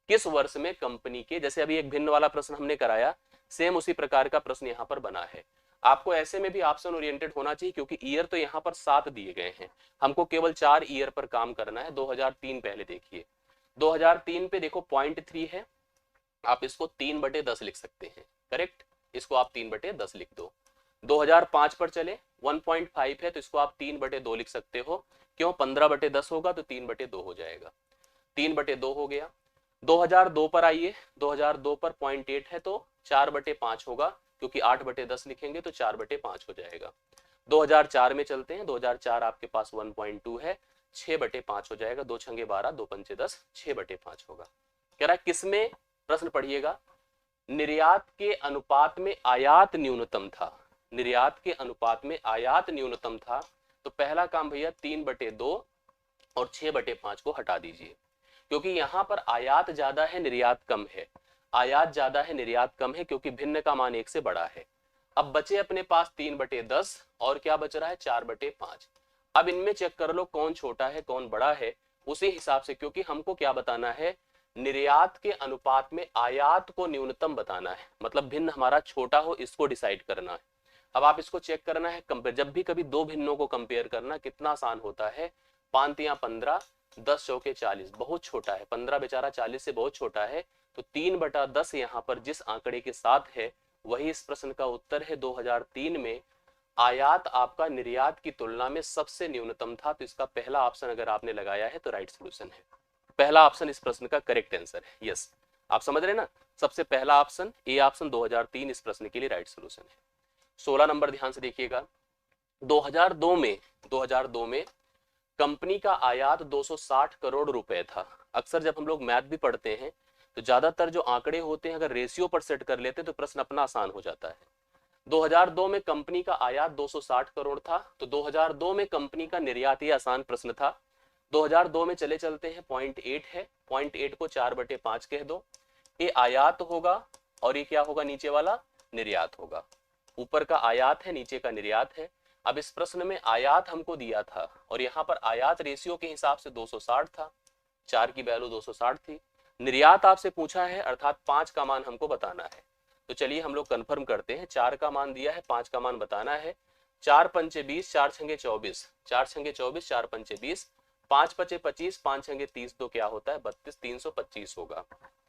किस वर्ष में कंपनी के, जैसे अभी एक भिन्न वाला प्रश्न हमने कराया, सेम उसी प्रकार का प्रश्न यहाँ पर बना है। आपको ऐसे में भी ऑप्शन ओरिएंटेड होना चाहिए, क्योंकि ईयर तो यहाँ पर 7 दिए गए हैं, हमको केवल 4 ईयर पर काम करना है। 2003 पहले देखिए, 2003 पे देखो 0.3 है, आप इसको 3/10 लिख सकते हैं, करेक्ट। इसको आप 3/10 लिख दो। 2005 पर चले, 1.5 है तो इसको आप 3/2 लिख सकते हो। क्यों, 15/10 होगा तो 3/2 हो जाएगा, 3/2 हो गया। 2002 पर आइए, 2002 पर 0.8 है तो 4/5 होगा, क्योंकि 8/10 लिखेंगे तो 4/5 हो जाएगा। 2004 में चलते हैं, 2004 आपके पास 1.2 है, 6/5 हो जाएगा, 2 छंगे 12, 2 पंचे 10, 6/5 होगा। कह रहा है किसमें, प्रश्न पढ़िएगा, निर्यात के अनुपात में आयात न्यूनतम था, निर्यात के अनुपात में आयात न्यूनतम था। तो पहला काम भैया 3/2 और 6/5 को हटा दीजिए, क्योंकि यहां पर आयात ज्यादा है, निर्यात कम है, आयात ज्यादा है, निर्यात कम है, क्योंकि भिन्न का मान 1 से बड़ा है। अब बचे अपने पास 3/10 और क्या बच रहा है, 4/5। अब इनमें चेक कर लो कौन छोटा है कौन बड़ा है, उसी हिसाब से, क्योंकि हमको क्या बताना है, निर्यात के अनुपात में आयात को न्यूनतम बताना है, मतलब भिन्न हमारा छोटा हो, इसको डिसाइड करना है। अब आप इसको चेक करना है, कंपेयर, जब भी कभी दो भिन्नों को कंपेयर करना कितना आसान होता है, 5 या 15, 10 चौके 40, बहुत छोटा है, 15 बेचारा 40 से बहुत छोटा है, तो 3/10 यहाँ पर जिस आंकड़े के साथ है वही इस प्रश्न का उत्तर है। 2003 में आयात आपका निर्यात की तुलना में सबसे न्यूनतम था, तो इसका पहला ऑप्शन अगर आपने लगाया है तो राइट सोल्यूशन है। पहला ऑप्शन इस प्रश्न का करेक्ट आंसर है। यस, आप समझ रहे हैं ना, सबसे पहला ऑप्शन, ए ऑप्शन 2003 इस प्रश्न के लिए राइट सोल्यूशन है। 16 नंबर ध्यान से देखिएगा, 2002 में कंपनी का आयात 260 करोड़ रुपए था। अक्सर जब हम लोग मैथ भी पढ़ते हैं तो ज्यादातर जो आंकड़े होते हैं अगर रेशियो पर सेट कर लेते हैं तो प्रश्न अपना आसान हो जाता है। 2002 में कंपनी का आयात 260 करोड़ था, तो 2002 में कंपनी का निर्यात, ये आसान प्रश्न था, 2002 में चले चलते हैं, 0.8 है, 0.8 को 4/5 कह दो। ये आयात होगा और ये क्या होगा, नीचे वाला निर्यात होगा। ऊपर का आयात है, नीचे का निर्यात है। अब इस प्रश्न में आयात हमको दिया था और यहाँ पर आयात रेशियो के हिसाब से 260 था, 4 की वैल्यू 260 थी। निर्यात आपसे पूछा है अर्थात 5 का मान हमको बताना है। तो चलिए हम लोग कंफर्म करते हैं, 4 का मान दिया है, 5 का मान बताना है। 4 पंचे 20, 4 छंगे 24, 4 छंगे 24, 4 पंचे 20, 5 पचे 25, 5 छंगे 30, तो क्या होता है 32, 325 होगा।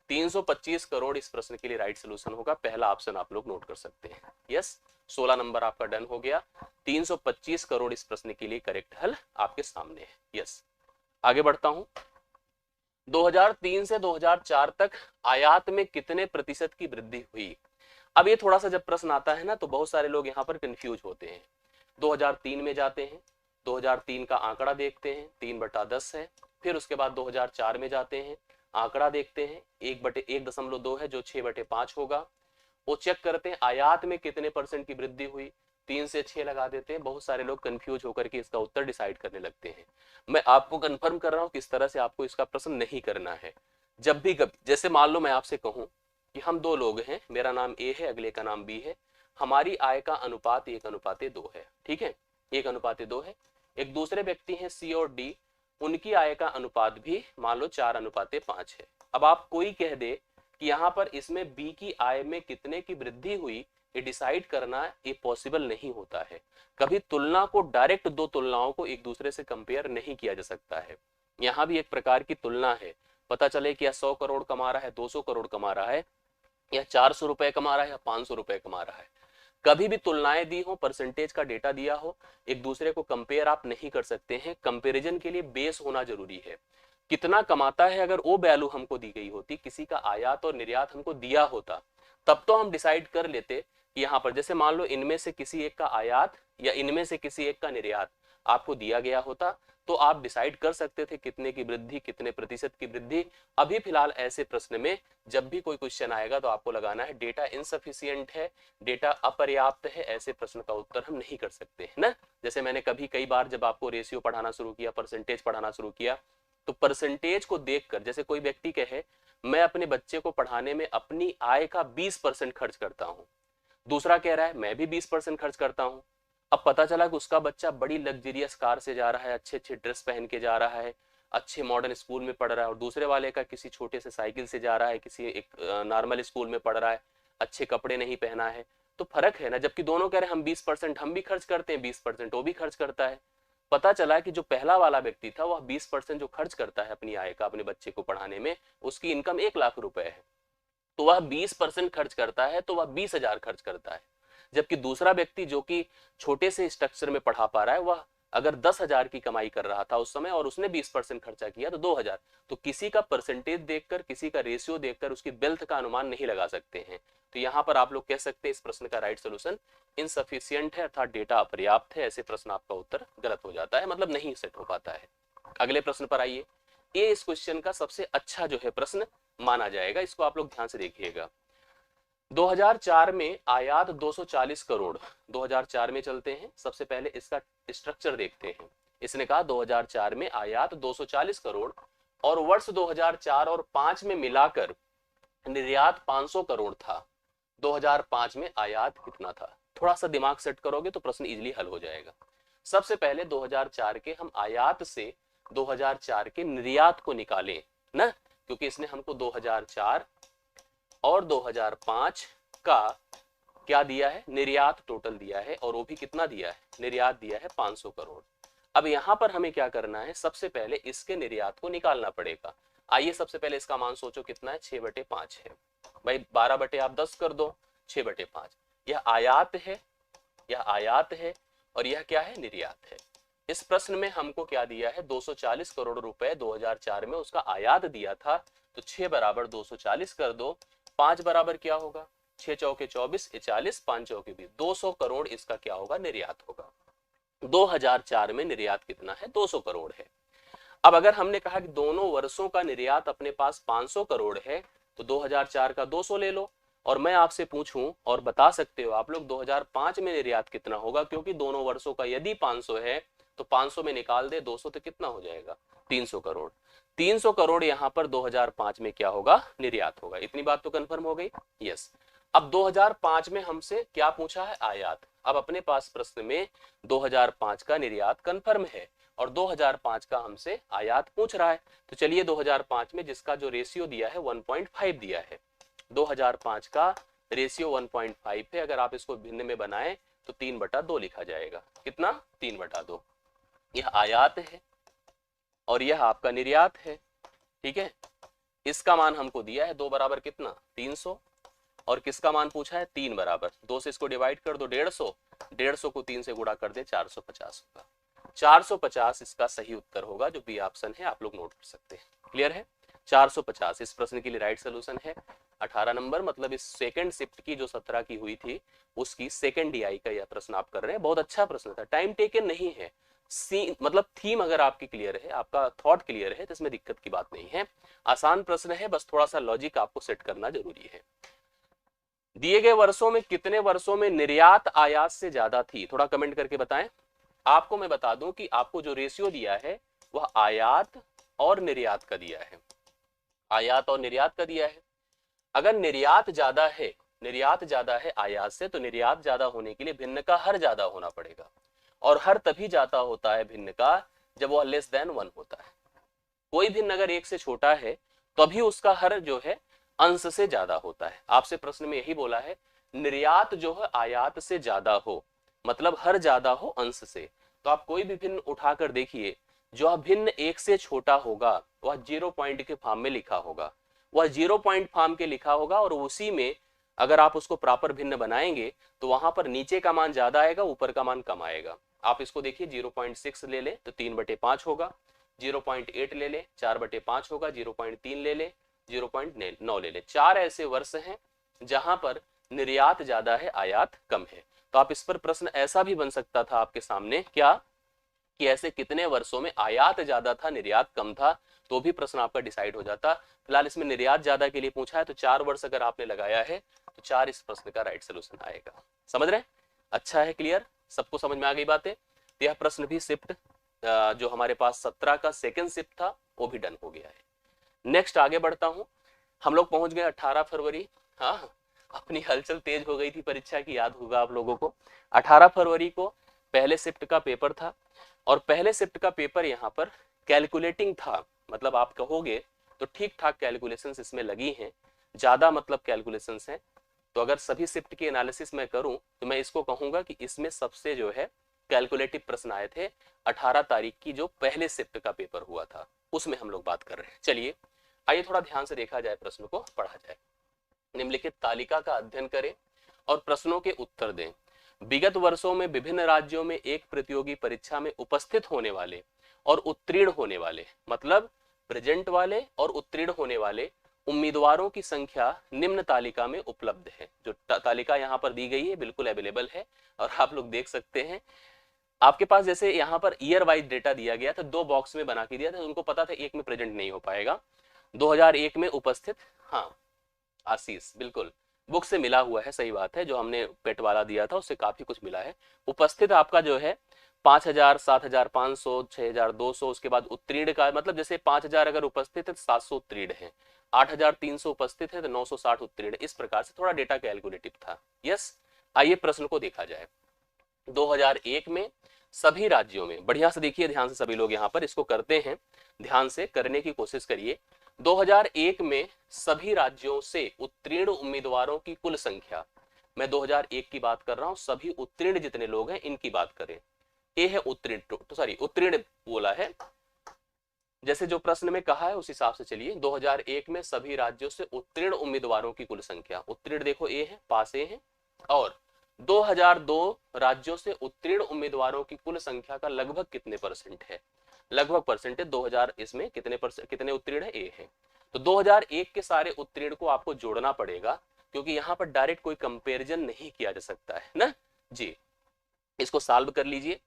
325 करोड़ इस प्रश्न के लिए राइट सोल्यूशन होगा। पहला ऑप्शन आप लोग नोट कर सकते हैं। यस, 16 नंबर आपका डन हो गया। 325 करोड़ इस प्रश्न के लिए करेक्ट हल आपके सामने है। यस, आगे बढ़ता हूं। 2003 से 2004 तक आयात में कितने प्रतिशत की वृद्धि हुई। अब ये थोड़ा सा जब प्रश्न आता है ना तो बहुत सारे लोग यहाँ पर कंफ्यूज होते हैं। 2003 में जाते हैं, 2003 का आंकड़ा देखते हैं, 3/10 है। फिर उसके बाद 2004 में जाते हैं, आंकड़ा देखते हैं, 1/1.2 है जो 6/5 होगा। वो चेक करते हैं आयात में कितने परसेंट की वृद्धि हुई, 3 से 6 लगा देते हैं। बहुत सारे लोग कंफ्यूज होकर के इसका उत्तर डिसाइड करने लगते हैं। मैं आपको कंफर्म कर रहा हूं किस तरह से आपको इसका प्रश्न नहीं करना है। जब भी कभी, जैसे मान लो मैं आपसे कहूं कि हम 2 लोग हैं, मेरा नाम ए है, अगले का नाम बी है, हमारी आय का अनुपात 1:2 है, ठीक है, 1:2 है। एक दूसरे व्यक्ति हैं सी और डी, उनकी आय का अनुपात भी मान लो 4:5 है। अब आप कोई कह दे कि यहाँ पर इसमें बी की आय में कितने की वृद्धि हुई, ये डिसाइड करना ये पॉसिबल नहीं होता है। कभी तुलना को डायरेक्ट 2 तुलनाओं को एक दूसरे से कंपेयर नहीं किया जा सकता है। यहाँ भी एक प्रकार की तुलना है। पता चले कि 100 करोड़ कमा रहा है, 200 करोड़ कमा रहा है, या 400 रुपए कमा रहा है या 500 रुपए कमा रहा है। कभी भी तुलनाएं दी हो, परसेंटेज का डेटा दिया हो, एक दूसरे को कंपेयर आप नहीं कर सकते हैं। कंपैरिजन के लिए बेस होना जरूरी है। कितना कमाता है अगर वो वैल्यू हमको दी गई होती, किसी का आयात और निर्यात हमको दिया होता, तब तो हम डिसाइड कर लेते कि यहाँ पर जैसे मान लो इनमें से किसी एक का आयात या इनमें से किसी एक का निर्यात आपको दिया गया होता, तो आप डिसाइड कर सकते थे कितने की वृद्धि, कितने प्रतिशत की वृद्धि। अभी फिलहाल ऐसे प्रश्न में जब भी कोई क्वेश्चन आएगा तो आपको लगाना है डेटा इनसफिशिएंट है, डेटा अपर्याप्त है, ऐसे प्रश्न का उत्तर हम नहीं कर सकते है ना। जैसे मैंने कई बार जब आपको रेशियो पढ़ाना शुरू किया, परसेंटेज पढ़ाना शुरू किया, तो परसेंटेज को देखकर जैसे कोई व्यक्ति कहे मैं अपने बच्चे को पढ़ाने में अपनी आय का 20% खर्च करता हूं, दूसरा कह रहा है मैं भी 20% खर्च करता हूं। अब पता चला कि उसका बच्चा बड़ी लग्जरियस कार से जा रहा है, अच्छे अच्छे ड्रेस पहन के जा रहा है, अच्छे मॉडर्न स्कूल में पढ़ रहा है, और दूसरे वाले का किसी छोटे से साइकिल से जा रहा है, किसी एक नॉर्मल स्कूल में पढ़ रहा है, अच्छे कपड़े नहीं पहना है। तो फर्क है ना, जबकि दोनों कह रहे हैं हम 20% हम भी खर्च करते हैं, 20% वो भी खर्च करता है। पता चला कि जो पहला वाला व्यक्ति था वह 20% जो खर्च करता है अपनी आय का अपने बच्चे को पढ़ाने में, उसकी इनकम 1,00,000 रुपए है, तो वह 20% खर्च करता है, तो वह 20,000 खर्च करता है। जबकि दूसरा व्यक्ति जो कि छोटे से स्ट्रक्चर में पढ़ा पा रहा है, वह अगर 10,000 की कमाई कर रहा था उस समय और उसने 20% खर्चा किया तो 2,000। तो किसी का परसेंटेज देखकर, किसी का रेशियो देखकर उसकी वेल्थ का अनुमान नहीं लगा सकते हैं। तो यहाँ पर आप लोग कह सकते हैं इस प्रश्न का राइट सोल्यूशन इनसफिशियंट है, अर्थात डेटा अपर्याप्त है। ऐसे प्रश्न आपका उत्तर गलत हो जाता है, मतलब नहीं सेट हो पाता है। अगले प्रश्न पर आइए। ये इस क्वेश्चन का सबसे अच्छा जो है प्रश्न माना जाएगा, इसको आप लोग ध्यान से देखिएगा। 2004 में आयात 240 करोड़, 2004 में चलते हैं, सबसे पहले इसका स्ट्रक्चर देखते हैं। इसने कहा 2004 में आयात 240 करोड़ और वर्ष 2004 और 5 में मिलाकर निर्यात 500 करोड़ था। 2005 में आयात कितना था? थोड़ा सा दिमाग सेट करोगे तो प्रश्न इजीली हल हो जाएगा। सबसे पहले 2004 के हम आयात से 2004 के निर्यात को निकालें ना, क्योंकि इसने हमको 2004 और 2005 का क्या दिया है, निर्यात टोटल दिया है, और वो भी कितना दिया है, निर्यात दिया है 500 करोड़। अब यहां पर हमें क्या करना है, सबसे पहले इसके निर्यात को निकालना पड़ेगा। आइए सबसे पहले इसका मान सोचो कितना है, 6/5 है भाई, 12 बटे आप 10 कर दो, 6/5। यह आयात है, यह आयात है, और यह क्या है, निर्यात है। इस प्रश्न में हमको क्या दिया है, 240 करोड़ रुपए 2004 में उसका आयात दिया था, तो 6 बराबर 240 कर दो, 5 बराबर क्या होगा, 6 चौके 24, 40, 5 चौके 20, 200 करोड़ इसका क्या होगा, निर्यात होगा। 2004 में निर्यात कितना है, 200 करोड़ है। अब अगर हमने कहा कि दोनों वर्षों का निर्यात अपने पास 500 करोड़ है, तो 2004 का 200 ले लो, और मैं आपसे पूछूं और बता सकते हो आप लोग 2005 में निर्यात कितना होगा, क्योंकि दोनों वर्षों का यदि 500 है तो 500 में निकाल दे 200 तो कितना हो जाएगा, 300 करोड़। 300 करोड़ यहाँ पर 2005 में क्या होगा, निर्यात होगा। इतनी बात तो कंफर्म हो गई। यस। अब 2005 में हमसे क्या पूछा है, आयात। अब अपने पास प्रश्न में 2005 का निर्यात कंफर्म है और 2005 का हमसे आयात पूछ रहा है। तो चलिए 2005 में जिसका जो रेशियो दिया है 1.5 दिया है, 2005 का रेशियो 1.5 है। अगर आप इसको भिन्न में बनाएं तो 3/2 लिखा जाएगा। कितना, 3/2। यह आयात है और यह आपका निर्यात है। ठीक है, इसका मान हमको दिया है 2 बराबर कितना, 300, और किसका मान पूछा है, 3 बराबर 2 से इसको डिवाइड कर दो 150, 150 को 3 से गुणा कर दे 450 होगा। 450 इसका सही उत्तर होगा, जो बी ऑप्शन है, आप लोग नोट कर सकते हैं। क्लियर है, 450 इस प्रश्न के लिए राइट सोल्यूशन है। 18 नंबर, मतलब इस सेकंड शिफ्ट की जो 17 की हुई थी उसकी सेकंड डीआई का यह प्रश्न आप कर रहे हैं। बहुत अच्छा प्रश्न था, टाइम टेकन नहीं है, मतलब थीम अगर आपकी क्लियर है, आपका थॉट क्लियर है तो इसमें दिक्कत की बात नहीं है। आसान प्रश्न है, बस थोड़ा सा लॉजिक आपको सेट करना जरूरी है। दिए गए वर्षों में कितने वर्षों में निर्यात आयात से ज्यादा थी, थोड़ा कमेंट करके बताएं। आपको मैं बता दूं कि आपको जो रेशियो दिया है वह आयात और निर्यात का दिया है, आयात और निर्यात का दिया है। अगर निर्यात ज्यादा है, निर्यात ज्यादा है आयात से, तो निर्यात ज्यादा होने के लिए भिन्न का हर ज्यादा होना पड़ेगा, और हर तभी ज्यादा होता है भिन्न का जब वह लेस देन 1 होता है। कोई भिन्न अगर 1 से छोटा है तभी उसका हर जो है अंश से ज्यादा होता है। आपसे प्रश्न में यही बोला है, निर्यात जो है आयात से ज्यादा हो, मतलब हर ज्यादा हो अंश से। तो आप कोई भी भिन्न उठाकर देखिए, जो भिन्न 1 से छोटा होगा वह 0 पॉइंट के फॉर्म में लिखा होगा, वह 0 पॉइंट फॉर्म के लिखा होगा, और उसी में अगर आप उसको प्रॉपर भिन्न बनाएंगे तो वहां पर नीचे का मान ज्यादा आएगा, ऊपर का मान कम आएगा। आप इसको देखिए, 0.6 ले ले तो 3/5 होगा, 0.8 ले ले 4/5 होगा, 0.3 ले ले 0.9 ले ले। 4 ऐसे वर्ष हैं जहां पर निर्यात ज्यादा है आयात कम है। तो आप इस पर प्रश्न ऐसा भी बन सकता था आपके सामने, क्या कि ऐसे कितने वर्षों में आयात ज्यादा था निर्यात कम था, तो भी प्रश्न आपका डिसाइड हो जाता। फिलहाल इसमें निर्यात ज्यादा के लिए पूछा है, तो 4 वर्ष अगर आपने लगाया है तो 4 इस प्रश्न का राइट सोल्यूशन आएगा। समझ रहे हैं, अच्छा है, क्लियर, सबको समझ में आ गई बातें। तो यह प्रश्न भी शिफ्ट जो हमारे पास 17 का सेकंड शिफ्ट था वो भी डन हो गया है। नेक्स्ट आगे बढ़ता हूं, हम लोग पहुंच गए 18 फरवरी। हाँ, अपनी हलचल तेज हो गई थी परीक्षा की, याद होगा आप लोगों को। 18 फरवरी को पहले शिफ्ट का पेपर था, और पहले शिफ्ट का पेपर यहाँ पर कैलकुलेटिंग था, मतलब आप कहोगे तो ठीक ठाक कैलकुलेशंस इसमें लगी हैं, ज्यादा मतलब कैलकुलेशंस हैं। तो अगर सभी शिफ्ट की एनालिसिस मैं करूं तो मैं इसको कहूंगा कि इसमें सबसे जो है कैलकुलेटिव प्रश्न आए थे 18 तारीख की जो पहले शिफ्ट का पेपर हुआ था, उसमें हम लोग बात कर रहे हैं। चलिए आइए थोड़ा ध्यान से देखा जाए, प्रश्न को पढ़ा जाए। निम्नलिखित तालिका का अध्ययन करें और प्रश्नों के उत्तर दें। विगत वर्षों में विभिन्न राज्यों में एक प्रतियोगी परीक्षा में उपस्थित होने वाले और उत्तीर्ण होने वाले, मतलब प्रेजेंट वाले और उत्तीर्ण होने वाले उम्मीदवारों की संख्या निम्न तालिका में उपलब्ध है। जो तालिका यहाँ पर दी गई है बिल्कुल अवेलेबल है, और आप लोग देख सकते हैं। आपके पास जैसे यहाँ पर ईयर वाइज डेटा दिया गया था, 2 बॉक्स में बना के दिया था, उनको पता था एक में प्रेजेंट नहीं हो पाएगा। 2001 में उपस्थित, हाँ आशीष बिल्कुल बुक से मिला हुआ है, सही बात है, जो हमने पेट वाला दिया था उससे काफी कुछ मिला है। उपस्थित आपका जो है 5000, 7500, 6200, उसके बाद उत्तीर्ण का मतलब जैसे 5000 अगर उपस्थित है तो 700 उत्तीर्ण है, 8300 उपस्थित है तो 960 उत्तीर्ण, इस प्रकार से थोड़ा डेटा कैलकुलेटिव था। यस, आइए प्रश्न को देखा जाए। 2001 में सभी राज्यों में, बढ़िया से देखिए ध्यान से, सभी लोग यहाँ पर इसको करते हैं, ध्यान से करने की कोशिश करिए। 2001 में सभी राज्यों से उत्तीर्ण उम्मीदवारों की कुल संख्या, मैं 2001 की बात कर रहा हूं, सभी उत्तीर्ण जितने लोग हैं इनकी बात करें। ए है उत्तीर्ण, तो सॉरी उत्तीर्ण बोला है, जैसे जो प्रश्न में कहा है उस हिसाब से चलिए। 2001 में सभी राज्यों से उत्तीर्ण उम्मीदवारों की कुल संख्या, उत्तीर्ण देखो ए है, पास ए है, और 2002 राज्यों से उत्तीर्ण उम्मीदवारों की कुल संख्या का लगभग कितने परसेंट है, लगभग परसेंटेज 2000 इसमें कितने उत्तीर्ण है, ए है। तो 2001 के सारे उत्तीर्ण को आपको जोड़ना पड़ेगा, क्योंकि यहाँ पर डायरेक्ट कोई कंपैरिजन नहीं किया जा सकता है ना जी। इसको सॉल्व कर लीजिए,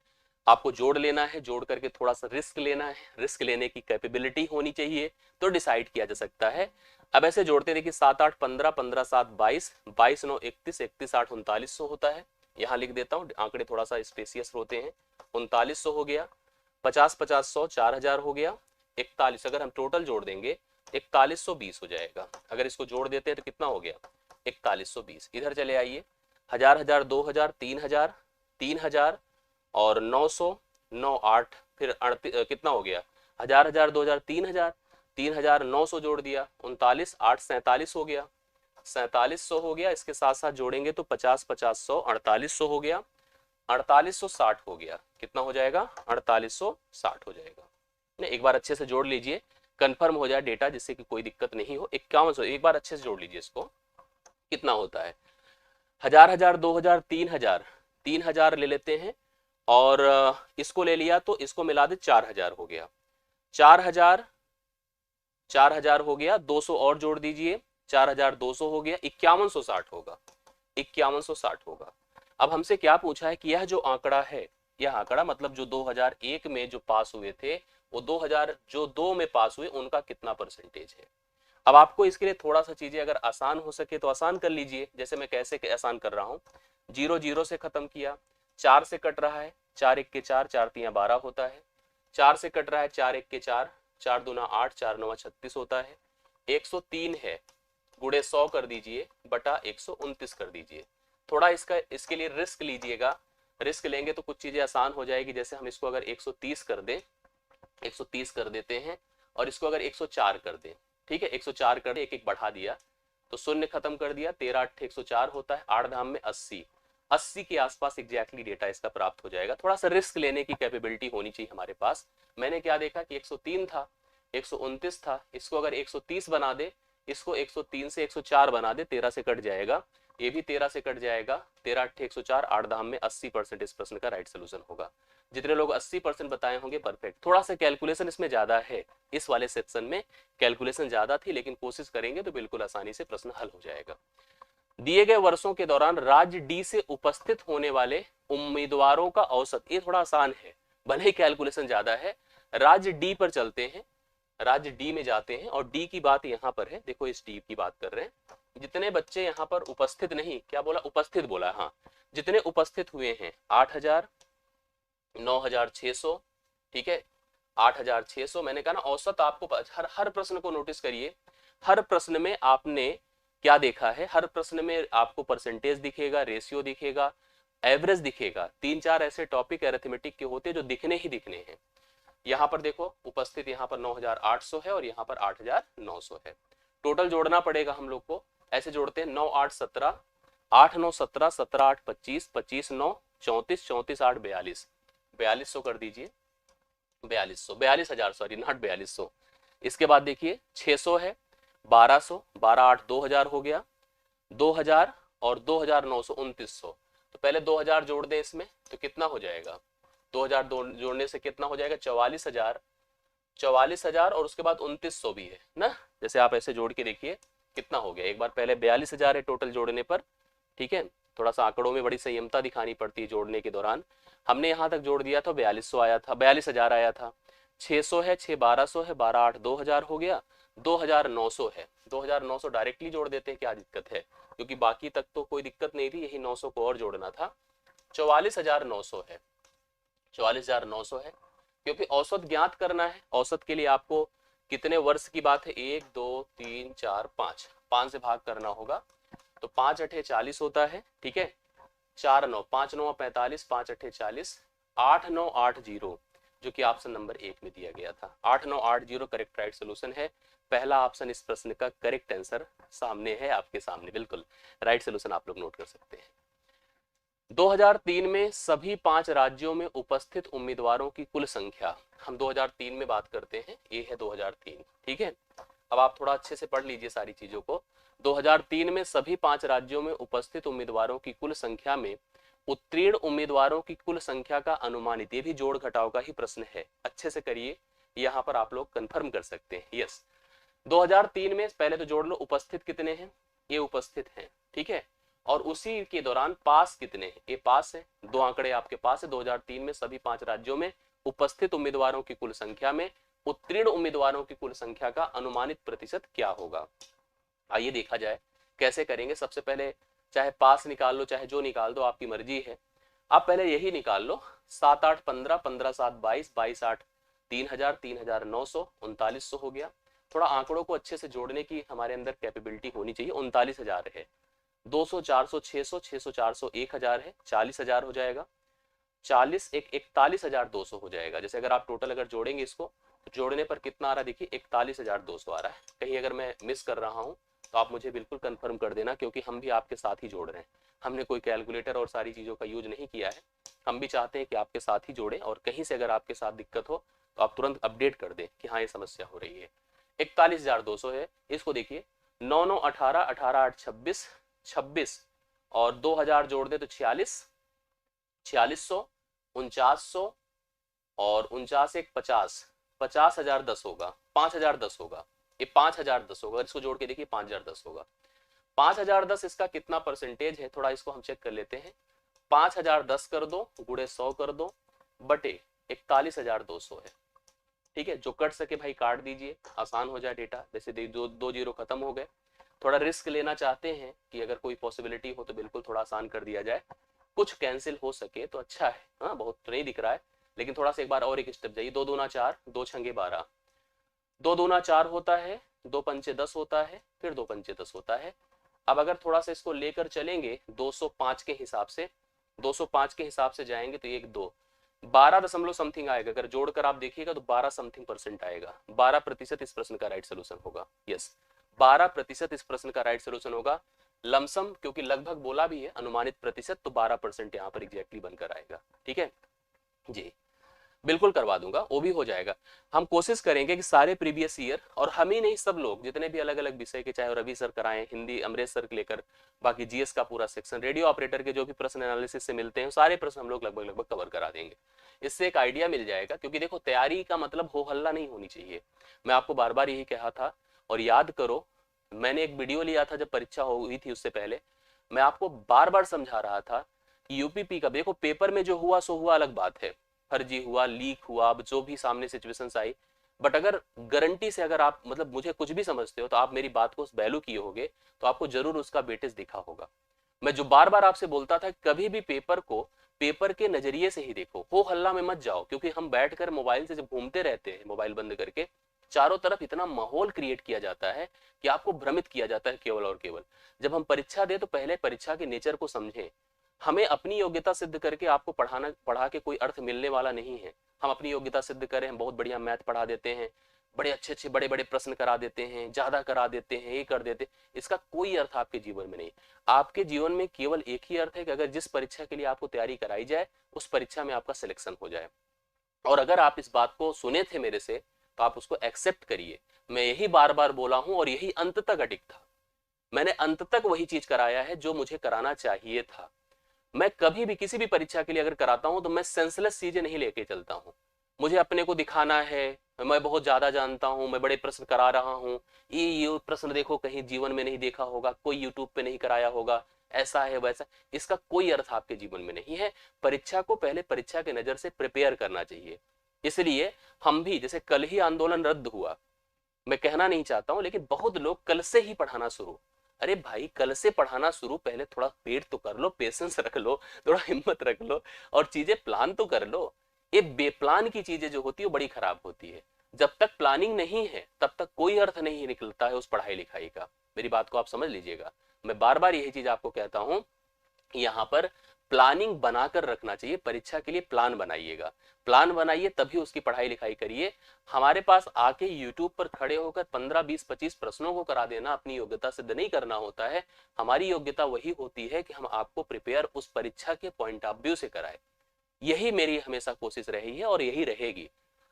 आपको जोड़ लेना है, जोड़ करके थोड़ा सा रिस्क लेना है, रिस्क लेने की कैपेबिलिटी होनी चाहिए तो डिसाइड किया जा सकता है। अब ऐसे जोड़ते देखिए, 7 8 15, 15 7 22, 22 9 31, 31 8 3900 होता है। यहाँ लिख देता हूँ, आंकड़े थोड़ा सा स्पेसियस होते हैं। 3900 हो गया, 50 50 100 4000 हो गया, 41, अगर हम टोटल जोड़ देंगे 4120 हो जाएगा। अगर इसको जोड़ देते हैं तो कितना हो गया 4120। इधर चले आइए, 1000 1000 2000 3000 3000 और 900 9 8 फिर कितना हो गया 1000 1000 2000 3000 3000 900 जोड़ दिया 39 8 47 हो गया 4700 हो गया। इसके साथ साथ जोड़ेंगे तो 50 50 100 4800 हो गया 4860 हो गया। कितना हो जाएगा 4860 हो जाएगा। ने एक बार अच्छे से जोड़ लीजिए, कंफर्म हो जाए डेटा, जिससे कि कोई दिक्कत नहीं हो। 5100 एक बार अच्छे से जोड़ लीजिए इसको, कितना होता है 1000 1000 2000 3000 3000 ले लेते हैं और इसको ले लिया तो इसको मिला दे 4000 हो गया 4000 4000 हो गया 200 और जोड़ दीजिए 4200 हो गया 5160 होगा 5160 होगा। अब हमसे क्या पूछा है कि यह जो आंकड़ा है, यह आंकड़ा मतलब जो 2001 में जो पास हुए थे वो 2000 जो 2 में पास हुए उनका कितना परसेंटेज है। अब आपको इसके लिए थोड़ा सा चीजें अगर आसान हो सके तो आसान कर लीजिए। जैसे मैं कैसे आसान कर रहा हूँ, 0 0 से खत्म किया, 4 से कट रहा है 4 1 के 4 4 3 12 होता है, 4 से कट रहा है 4 1 के 4 4 2 8 4 9 36 होता है, 103 है गुणे 100 कर दीजिए बटा 129 कर दीजिए। थोड़ा इसके लिए रिस्क लीजिएगा, रिस्क लेंगे तो कुछ चीजें आसान हो जाएगी। जैसे हम इसको अगर 130 कर दें, 130 कर देते हैं और इसको अगर 104 कर दें, ठीक है 104 कर दे, एक एक बढ़ा दिया तो शून्य खत्म कर दिया, 13 8 104 होता है, 8 धाम में 80 80 के आसपास एग्जैक्टली डेटा इसका प्राप्त हो जाएगा। थोड़ा सा रिस्क लेने की कैपेबिलिटी होनी चाहिए हमारे पास। मैंने क्या देखा कि 103 था 129 था, इसको अगर 130 बना दे, इसको 103 से 104 बना दे, 13 से कट जाएगा, ये भी 13 से कट जाएगा, 13 8 104, 8 धाम में 80% इस प्रश्न का राइट सोल्यूशन होगा। जितने लोग 80% बताए होंगे परफेक्ट। थोड़ा सा कैलकुलेशन इसमें ज्यादा है, इस वाले सेक्शन में कैलकुलेशन ज्यादा थी, लेकिन कोशिश करेंगे तो बिल्कुल आसानी से प्रश्न हल हो जाएगा। दिए गए वर्षों के दौरान राज्य डी से उपस्थित होने वाले उम्मीदवारों का औसत, ये थोड़ा आसान है भले ही कैलकुलेशन ज्यादा है। राज्य डी पर चलते हैं, राज्य डी में जाते हैं और डी की बात यहां पर है, देखो इस डी की बात कर रहे हैं। जितने बच्चे यहाँ पर उपस्थित नहीं, क्या बोला उपस्थित बोला, हाँ जितने उपस्थित हुए हैं 8000 9600, ठीक है 8600। मैंने कहा ना औसत आपको हर प्रश्न को नोटिस करिए, हर प्रश्न में आपने क्या देखा है, हर प्रश्न में आपको परसेंटेज दिखेगा, रेशियो दिखेगा, एवरेज दिखेगा। 3 4 ऐसे टॉपिक अरिथमेटिक के होते हैं जो दिखने ही दिखने हैं। यहाँ पर देखो उपस्थित यहाँ पर 9800 है और यहाँ पर 8900 है। टोटल जोड़ना पड़ेगा हम लोग को, ऐसे जोड़ते हैं 9 8 17 8 9 17 17 8 25 25 9 34 34 8 42 4200 कर दीजिए, 4200 42000 सॉरी नॉट 4200। इसके बाद देखिए 600 है 1200 12 8 2000 हो गया, 2000 और 2900 2900। तो पहले 2000 जोड़ दें इसमें तो कितना हो जाएगा, 2000 जोड़ने से कितना हो जाएगा 44000 44000 और उसके बाद 2900 भी है ना। जैसे आप ऐसे जोड़ के देखिए कितना हो गया, एक बार पहले 42000 है टोटल जोड़ने पर, ठीक है। थोड़ा सा आंकड़ों में बड़ी संयमता दिखानी पड़ती है जोड़ने के दौरान। हमने यहां तक जोड़ दिया था 4200 आया था, 42000 आया था, 600 है 6 1200 है 12 8 2000 हो गया, 2900 है 2900 डायरेक्टली जोड़ देते हैं, क्या दिक्कत है, क्योंकि बाकी तक तो कोई दिक्कत नहीं थी, यही 900 को और जोड़ना था। 44900 है 44900 है, क्योंकि औसत ज्ञात करना है। औसत के लिए आपको कितने वर्ष की बात है, 1 2 3 4 5 5 से भाग करना होगा, तो 5 8 40 होता है, ठीक है 4 9 5 9 45 5 8 40 8 9 8 0 जो कि ऑप्शन नंबर 1 में दिया गया था। 8 9 8 0 करेक्ट राइट सोल्यूशन है। पहला ऑप्शन इस प्रश्न का करेक्ट आंसर सामने है, आपके सामने बिल्कुल राइट सोल्यूशन आप लोग नोट कर सकते हैं। 2003 में सभी 5 राज्यों में उपस्थित उम्मीदवारों की कुल संख्या, हम 2003 में बात करते हैं, ये है 2003, ठीक है। अब आप थोड़ा अच्छे से पढ़ लीजिए सारी चीजों को। 2003 में सभी 5 राज्यों में उपस्थित उम्मीदवारों की कुल संख्या में उत्तीर्ण उम्मीदवारों की कुल संख्या का अनुमानित, ये भी जोड़ घटाव का ही प्रश्न है, अच्छे से करिए, यहाँ पर आप लोग कंफर्म कर सकते हैं। यस 2003 में पहले तो जोड़ लो उपस्थित कितने हैं, ये उपस्थित हैं, ठीक है, और उसी के दौरान पास कितने हैं, ये पास है, 2 आंकड़े आपके पास है। 2003 में सभी 5 राज्यों में उपस्थित उम्मीदवारों की कुल संख्या में उत्तीर्ण उम्मीदवारों की कुल संख्या का अनुमानित प्रतिशत क्या होगा। आइए देखा जाए कैसे करेंगे। सबसे पहले चाहे पास निकाल लो चाहे जो निकाल दो, आपकी मर्जी है। आप पहले यही निकाल लो, 7 8 15 15 7 22 22 8 3000, 3900, 3900 हो गया। थोड़ा आंकड़ों को अच्छे से जोड़ने की हमारे अंदर कैपेबिलिटी होनी चाहिए। 39,000 है, 200, 400, 600, 600, 400, 1000 है, 40,000 हो जाएगा। 40 एक 41,200 हो जाएगा। जैसे अगर आप टोटल अगर जोड़ेंगे इसको, तो जोड़ने पर कितना आ रहा है देखिए, 41,200 आ रहा है। कहीं अगर मैं मिस कर रहा हूँ तो आप मुझे बिल्कुल कंफर्म कर देना, क्योंकि हम भी आपके साथ ही जोड़ रहे हैं। हमने कोई कैलकुलेटर और सारी चीज़ों का यूज नहीं किया है। हम भी चाहते हैं कि आपके साथ ही जोड़ें, और कहीं से अगर आपके साथ दिक्कत हो तो आप तुरंत अपडेट कर दें कि हाँ ये समस्या हो रही है। 41,200 है। इसको देखिए, 9 9 18, 18 8 26, 26 और 2000 जोड़ दे तो 46, 4600, 4900 और 49 एक 50, 50,010 होगा, 5010 होगा। ये 5010 होगा। इसको जोड़ के देखिए 5010 होगा। 5010 इसका कितना परसेंटेज है, थोड़ा इसको हम चेक कर लेते हैं। 5010 कर दो, गुणे 100 कर दो, बटे 41,200 है। ठीक है, जो कट सके भाई काट दीजिए, आसान हो जाए डेटा। जैसे दो जीरो खत्म हो गए। थोड़ा रिस्क लेना चाहते हैं कि अगर कोई पॉसिबिलिटी हो तो बिल्कुल थोड़ा आसान कर दिया जाए, कुछ कैंसिल हो सके तो अच्छा है। हाँ, बहुत तो नहीं दिख रहा है, लेकिन थोड़ा सा एक बार और एक स्टेप जाइए। 2 दूना 4, 2 छंगे 12, 2 दूना 4 होता है, 2 पंचे 10 होता है, फिर 2 पंचे 10 होता है। अब अगर थोड़ा सा इसको लेकर चलेंगे 205 के हिसाब से, 205 के हिसाब से जाएंगे तो एक 2 12 दशमलव समथिंग आएगा। अगर जोड़कर आप देखिएगा तो 12 समथिंग परसेंट आएगा। 12% इस प्रश्न का राइट सोल्यूशन होगा। यस, 12% इस प्रश्न का राइट सोल्यूशन होगा। लमसम, क्योंकि लगभग बोला भी है, अनुमानित प्रतिशत, तो 12% यहाँ पर एग्जैक्टली बनकर आएगा। ठीक है जी, बिल्कुल करवा दूंगा, वो भी हो जाएगा। हम कोशिश करेंगे कि सारे प्रीवियस ईयर, और हम ही नहीं सब लोग जितने भी अलग अलग विषय के, चाहे रवि सर कराएं, हिंदी अमरेश सर लेकर, बाकी जीएस का पूरा सेक्शन, रेडियो ऑपरेटर के जो भी प्रश्न एनालिसिस से मिलते हैं, सारे प्रश्न हम लोग लगभग लगभग कवर करा देंगे। इससे एक आइडिया मिल जाएगा, क्योंकि देखो तैयारी का मतलब हो हल्ला नहीं होनी चाहिए। मैं आपको बार बार यही कहा था, और याद करो, मैंने एक वीडियो लिया था जब परीक्षा हुई थी, उससे पहले मैं आपको बार बार समझा रहा था कि यूपीपी का देखो, पेपर में जो हुआ सो हुआ, अलग बात है, फर्जी हुआ, लीक हुआ, अब जो भी सामने सिचुएशंस आई, बट अगर गारंटी से अगर आप मतलब मुझे कुछ भी समझते हो तो आप मेरी बात को वैल्यू किए होगे, तो आपको जरूर उसका वेटेज दिखा होगा। मैं जो बार बार आपसे बोलता था, कभी भी पेपर को पेपर के नजरिए से ही देखो, हो हल्ला में मत जाओ, क्योंकि हम बैठकर मोबाइल से जब घूमते रहते हैं, मोबाइल बंद करके, चारों तरफ इतना माहौल क्रिएट किया जाता है कि आपको भ्रमित किया जाता है केवल और केवल। जब हम परीक्षा दे तो पहले परीक्षा के नेचर को समझें। हमें अपनी योग्यता सिद्ध करके आपको पढ़ा के कोई अर्थ मिलने वाला नहीं है। हम अपनी योग्यता सिद्ध करें, हम बहुत बढ़िया मैथ पढ़ा देते हैं, बड़े अच्छे बड़े बड़े प्रश्न करा देते हैं, ज्यादा करा देते हैं, ये कर देते, इसका कोई अर्थ आपके जीवन में नहीं। आपके जीवन में केवल एक ही अर्थ है कि अगर जिस परीक्षा के लिए आपको तैयारी कराई जाए, उस परीक्षा में आपका सिलेक्शन हो जाए। और अगर आप इस बात को सुने थे मेरे से, तो आप उसको एक्सेप्ट करिए। मैं यही बार बार बोला हूं, और यही अंत तक अडिग था। मैंने अंत तक वही चीज कराया है जो मुझे कराना चाहिए था। मैं कभी भी किसी भी परीक्षा के लिए अगर कराता हूं तो मैं सेंसलेस चीजें नहीं लेके चलता हूं। मुझे अपने को दिखाना है, मैं बहुत ज्यादा जानता हूं, मैं बड़े प्रश्न करा रहा हूं, ये प्रश्न देखो कहीं जीवन में नहीं देखा होगा, कोई यूट्यूब पे नहीं कराया होगा, ऐसा है वैसा, इसका कोई अर्थ आपके जीवन में नहीं है। परीक्षा को पहले परीक्षा के नजर से प्रिपेयर करना चाहिए। इसलिए हम भी, जैसे कल ही आंदोलन रद्द हुआ, मैं कहना नहीं चाहता हूं, लेकिन बहुत लोग कल से ही पढ़ाना शुरू। अरे भाई, कल से पढ़ाना शुरू, पहले थोड़ा वेट तो कर लो, पेशेंस रख लो, थोड़ा हिम्मत रख लो, और चीजें प्लान तो कर लो। ये बेप्लान की चीजें जो होती है वो बड़ी खराब होती है। जब तक प्लानिंग नहीं है तब तक कोई अर्थ नहीं निकलता है उस पढ़ाई लिखाई का। मेरी बात को आप समझ लीजिएगा। मैं बार बार यही चीज आपको कहता हूं, यहाँ पर प्लानिंग बनाकर रखना चाहिए। परीक्षा के लिए प्लान बनाइएगा, प्लान बनाइए, तभी उसकी पढ़ाई लिखाई करिए। हमारे पास आके यूट्यूब पर खड़े होकर 15 20 25 प्रश्नों को करा देना अपनी योग्यता सिद्ध नहीं करना होता है। हमारी योग्यता वही होती है कि हम आपको प्रिपेयर उस परीक्षा के पॉइंट ऑफ व्यू से कराए। यही मेरी हमेशा कोशिश रही है और यही रहेगी।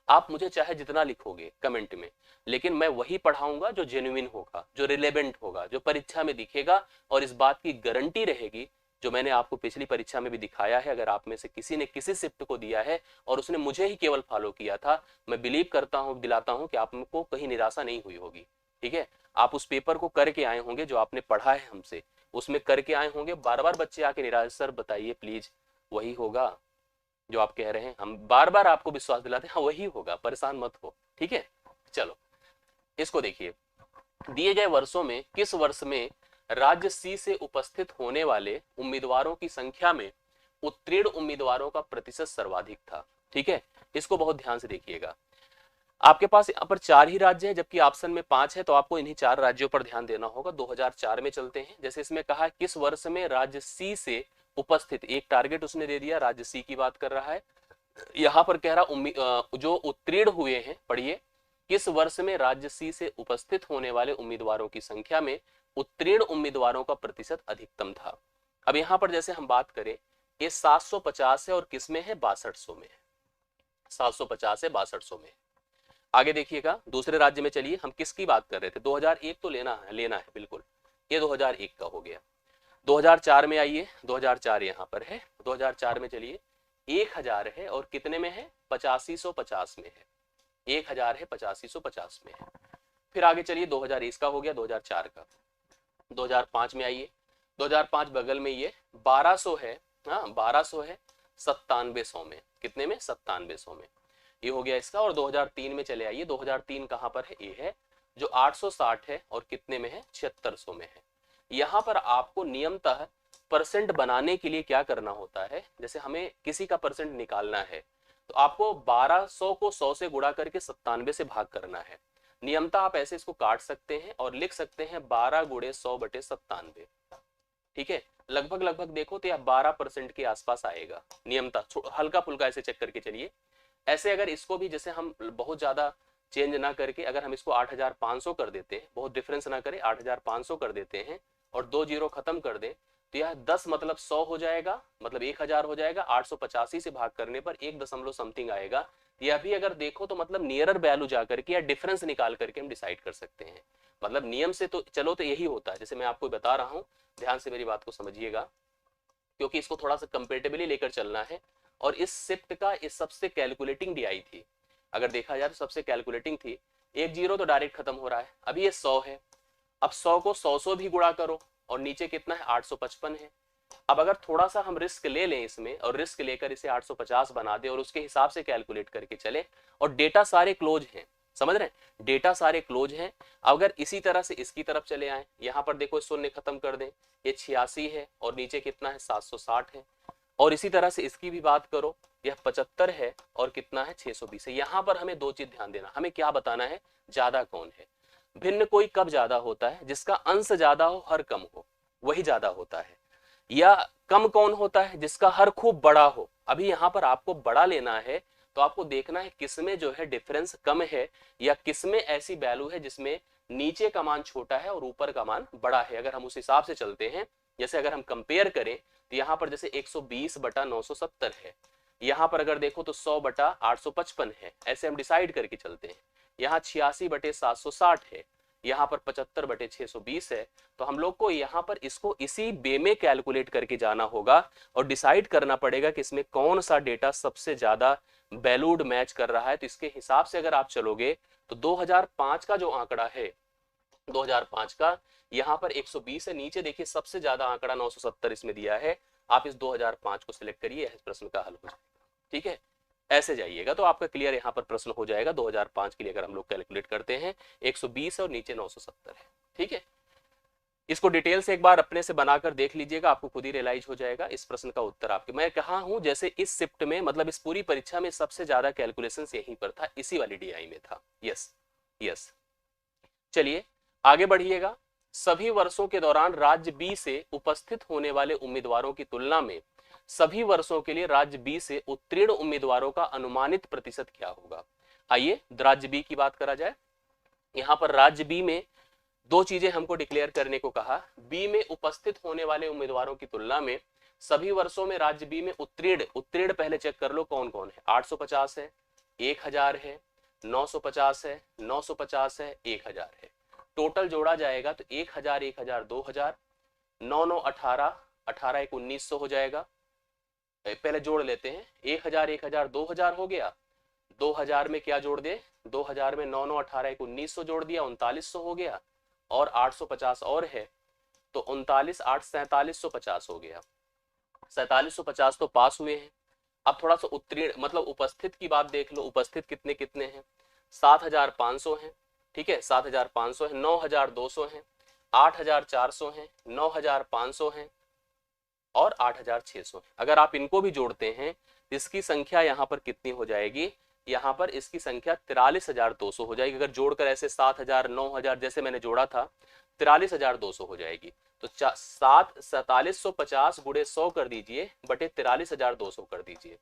आप मुझे चाहे जितना लिखोगे कमेंट में, लेकिन मैं वही पढ़ाऊंगा जो जेन्युइन होगा, जो रिलेवेंट होगा, जो परीक्षा में दिखेगा। और इस बात की गारंटी रहेगी, जो मैंने आपको पिछली परीक्षा में भी दिखाया है, अगर आप में से किसी ने किसी शिफ्ट को दिया है और उसने मुझे ही केवल फॉलो किया था, मैं बिलीव करता हूं, दिलाता हूं कि आपको कहीं निराशा नहीं हुई होगी। ठीक है, आप उस पेपर को करके आए होंगे, जो आपने पढ़ा है हमसे उसमें करके आए होंगे। बार बार बच्चे आके निराश, सर बताइए प्लीज, वही होगा जो आप कह रहे हैं। हम बार बार आपको विश्वास दिलाते हैं, हाँ वही होगा, परेशान मत हो। ठीक है, चलो इसको देखिए। दिए गए वर्षों में किस वर्ष में राज्य सी से उपस्थित होने वाले उम्मीदवारों की संख्या में उत्तीर्ण उम्मीदवारों का प्रतिशत सर्वाधिक था? ठीक है, इसको बहुत ध्यान से देखिएगा। आपके पास यहाँ पर 4 ही राज्य हैं जबकि ऑप्शन में 5 है, तो आपको इन्हीं 4 राज्यों पर ध्यान देना होगा। 2004 में चलते हैं। जैसे इसमें कहा किस वर्ष में राज्य सी से उपस्थित, एक टारगेट उसने दे दिया, राज्य सी की बात कर रहा है। यहाँ पर कह रहा जो उत्तीर्ण हुए हैं, पढ़िए, किस वर्ष में राज्य सी से उपस्थित होने वाले उम्मीदवारों की संख्या में उत्तीर्ण उम्मीदवारों का प्रतिशत अधिकतम था। अब यहाँ पर जैसे हम बात करें, ये 750 है और किस में है, 6200 में है। 750 है, 6200 में। आगे देखिएगा, दूसरे राज्य में चलिए, हम किसकी बात कर रहे थे, 2001 तो लेना है बिल्कुल, ये 2001 का हो गया। 2004 में आइए, 2004 यहाँ पर है। 2004 में चलिए, 1000 है और कितने में है, 8550 में है। 1000 है, 8550 में है। फिर आगे चलिए, 2001 का हो गया, 2004 का। 2005 में आइए, 2005 बगल में ये 1200 है, हाँ 1200 है 9700 में। कितने में, 9700 में। ये हो गया इसका। और 2003 में चले आइए, 2003 कहां पर है, ये है जो 860 है और कितने में है, 7600 में है। यहां पर आपको नियमतः परसेंट बनाने के लिए क्या करना होता है, जैसे हमें किसी का परसेंट निकालना है तो आपको 1200 को 100 से गुणा करके 97 से भाग करना है। नियमतः आप ऐसे इसको काट सकते हैं और लिख सकते हैं 12 गुणे 100 बटे 97। ठीक है, लगभग देखो तो यह 12% के आसपास आएगा नियमतः। हल्का फुल्का ऐसे चेक करके चलिए। ऐसे अगर इसको भी जैसे हम बहुत ज्यादा चेंज ना करके अगर हम इसको 8500 कर देते हैं, बहुत डिफरेंस ना करें, 8500 कर देते हैं और 2 जीरो खत्म कर दें, तो यह 10 मतलब 100 हो जाएगा, मतलब 1000 हो जाएगा। 885 से भाग करने पर 1 दशमलव समथिंग आएगा। यह भी अगर देखो तो मतलब नियरर वैल्यू जाकर के या डिफरेंस निकाल करके हम डिसाइड कर सकते हैं। मतलब नियम से तो चलो तो यही होता है, जैसे मैं आपको बता रहा हूँ, ध्यान से मेरी बात को समझिएगा, क्योंकि इसको थोड़ा सा कंपेरेटिवली लेकर चलना है। और इस शिफ्ट का इस सबसे कैलकुलेटिंग डीआई थी, अगर देखा जाए तो सबसे कैलकुलेटिंग थी। 1 जीरो तो डायरेक्ट खत्म हो रहा है। अभी ये 100 है, अब 100 को 100 भी गुणा करो और नीचे कितना है, 855 है। अब अगर थोड़ा सा हम रिस्क ले लें इसमें और रिस्क लेकर इसे 850 बना दें और उसके हिसाब से कैलकुलेट करके चले, और डेटा सारे क्लोज हैं, समझ रहे हैं, डेटा सारे क्लोज हैं। अगर इसी तरह से इसकी तरफ चले आए, यहां पर देखो शून्य खत्म कर दें, ये 86 है और नीचे कितना है, 760 है। और इसी तरह से इसकी भी बात करो, यह 75 है और कितना है, 620 है। यहां पर हमें 2 चीज ध्यान देना, हमें क्या बताना है, ज्यादा कौन है। भिन्न कोई कब ज्यादा होता है, जिसका अंश ज्यादा हो, हर कम हो, वही ज्यादा होता है। या कम कौन होता है, जिसका हर खूब बड़ा हो। अभी यहां पर आपको बड़ा लेना है तो आपको देखना है किसमें जो है डिफरेंस कम है या किसमें ऐसी वैल्यू है जिसमें नीचे का मान छोटा है और ऊपर का मान बड़ा है। अगर हम उस हिसाब से चलते हैं, जैसे अगर हम कंपेयर करें तो यहाँ पर जैसे 120 बटा 970 है, यहाँ पर अगर देखो तो 100 बटा 855 है, ऐसे हम डिसाइड करके चलते हैं। यहाँ 86 बटे 760 है, यहाँ पर 75 बटे 620 है। तो हम लोग को यहाँ पर इसको इसी बे में कैलकुलेट करके जाना होगा और डिसाइड करना पड़ेगा कि इसमें कौन सा डेटा सबसे ज्यादा वैल्यूड मैच कर रहा है। तो इसके हिसाब से अगर आप चलोगे तो 2005 का जो आंकड़ा है, 2005 का यहाँ पर 120 है, नीचे देखिए सबसे ज्यादा आंकड़ा 970 इसमें दिया है। आप इस 2005 को सिलेक्ट करिए, इस प्रश्न का हल हो जाएगा। ठीक है, ऐसे जाइएगा तो आपका क्लियर यहाँ पर प्रश्न हो जाएगा। 2005 के लिए अगर हम लोग कैलकुलेट करते हैं, 120 है और नीचे 970 है। ठीक है, इसको डिटेल से एक बार अपने से बनाकर देख लीजिएगा, आपको खुद ही रियलाइज हो जाएगा। इस प्रश्न का उत्तर आपके, मैं कहा हूं जैसे इस शिफ्ट में, मतलब इस पूरी परीक्षा में सबसे ज्यादा कैलकुलेशन यहीं पर था, इसी वाली डीआई में था। यस यस, चलिए आगे बढ़िएगा। सभी वर्षों के दौरान राज्य बी से उपस्थित होने वाले उम्मीदवारों की तुलना में सभी वर्षों के लिए राज्य बी से उत्तीर्ण उम्मीदवारों का अनुमानित प्रतिशत क्या होगा। आइए राज्य बी की बात करा जाए। यहां पर राज्य बी में 2 चीजें हमको डिक्लेयर करने को कहा। बी में उपस्थित होने वाले उम्मीदवारों की तुलना में सभी वर्षों में राज्य बी में उत्तीर्ण पहले चेक कर लो कौन कौन है। 850 है, 1000 है, 950 है, 950 है, 1000 है। टोटल जोड़ा जाएगा तो 1000 1000 2000, 9 9 18, 18 1 1900 हो जाएगा। पहले जोड़ लेते हैं, 1000 1000 2000 हो गया। 2000 में क्या जोड़ दे, 2000 में 9 9 18 1 1900 जोड़ दिया, 3900 हो गया। और 850 और है तो 39 8 4750 हो गया। 4750 तो पास हुए हैं। अब थोड़ा सा उत्तीर्ण मतलब उपस्थित की बात देख लो, उपस्थित कितने कितने हैं, 7500 हैं। ठीक है, 7500 है, 9200 है, 8400 है, 9500 है और 8600 है। अगर आप इनको भी जोड़ते हैं इसकी संख्या यहाँ पर कितनी हो जाएगी, यहाँ पर इसकी संख्या 43,200 हो जाएगी। अगर जोड़कर ऐसे 7,000 9,000 जैसे मैंने जोड़ा था 43,200 हो जाएगी। तो 4750 गुणे 100 कर दीजिए बटे 43,200 कर दीजिए।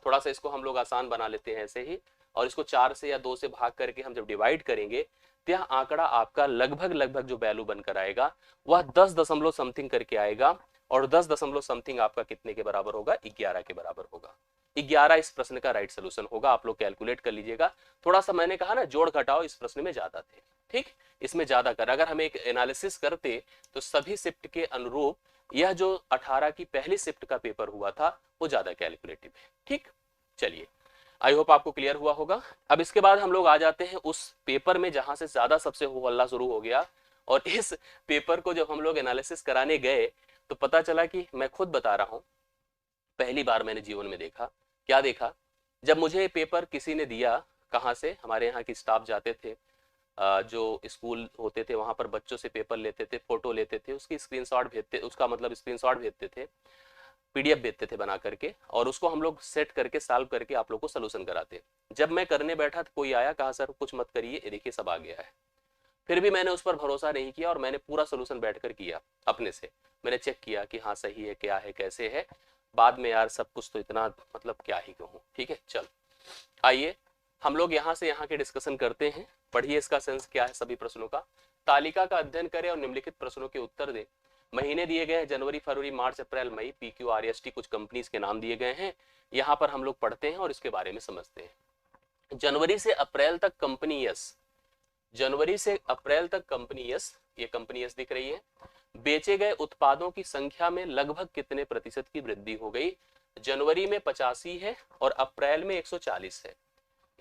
थोड़ा सा इसको हम लोग आसान बना लेते हैं ऐसे ही, और इसको 4 से या 2 से भाग करके हम जब डिवाइड करेंगे तो यह आंकड़ा आपका लगभग लगभग जो वैल्यू बनकर आएगा वह 10 दशमलव समथिंग करके आएगा। और 10 दशमलव समथिंग आपका कितने के बराबर होगा? 11 के बराबर होगा। 11 इस प्रश्न का राइट सोल्यूशन होगा। आप लोग कैलकुलेट कर लीजिएगा। थोड़ा सा मैंने कहा ना जोड़ घटाओ इस प्रश्न में ज्यादा थे, ठीक, इसमें ज्यादा कर। अगर हम एक एनालिसिस करते तो सभी शिफ्ट के अनुरूप यह जो 18 की पहली शिफ्ट का पेपर हुआ था वो ज्यादा कैलकुलेटिव है। ठीक, चलिए, आई होप आपको क्लियर हुआ होगा। अब इसके बाद हम लोग आ जाते हैं उस पेपर में जहां से ज्यादा सबसे हो हल्ला शुरू हो गया। और इस पेपर को जब हम लोग एनालिसिस कराने गए तो पता चला कि मैं खुद बता रहा हूं, पहली बार मैंने जीवन में देखा। क्या देखा? जब मुझे पेपर किसी ने दिया, कहाँ से, हमारे यहाँ की स्टाफ जाते थे, जो स्कूल होते थे वहां पर बच्चों से पेपर लेते थे, फोटो लेते थे, उसकी स्क्रीनशॉट भेजते, उसका मतलब स्क्रीनशॉट भेजते थे, पीडीएफ भेजते थे बना करके, और उसको हम लोग सेट करके सॉल्व करके आप लोग को सोल्यूशन कराते। जब मैं करने बैठा तो कोई आया, कहा सर कुछ मत करिए, ये देखिए सब आ गया है। फिर भी मैंने उस पर भरोसा नहीं किया और मैंने पूरा सोल्यूशन बैठकर किया अपने से। मैंने चेक किया कि हाँ सही है, क्या है, कैसे है। बाद में यार सब कुछ तो इतना मतलब क्या ही कहूँ। ठीक है, चल आइए हम लोग यहाँ से यहाँ के डिस्कशन करते हैं। पढ़िए इसका सेंस क्या है सभी प्रश्नों का। तालिका का अध्ययन करें और निम्नलिखित प्रश्नों के उत्तर दें। महीने दिए गए हैं जनवरी, फरवरी, मार्च, अप्रैल, मई। PQRST कुछ कंपनीज के नाम दिए गए हैं, यहाँ पर हम लोग पढ़ते हैं और इसके बारे में समझते हैं। जनवरी से अप्रैल तक कंपनी यस, जनवरी से अप्रैल तक कंपनी यस, ये कंपनी यस दिख रही है। बेचे गए उत्पादों की संख्या में लगभग कितने प्रतिशत की वृद्धि हो गई? जनवरी में 85 है और अप्रैल में 140 है।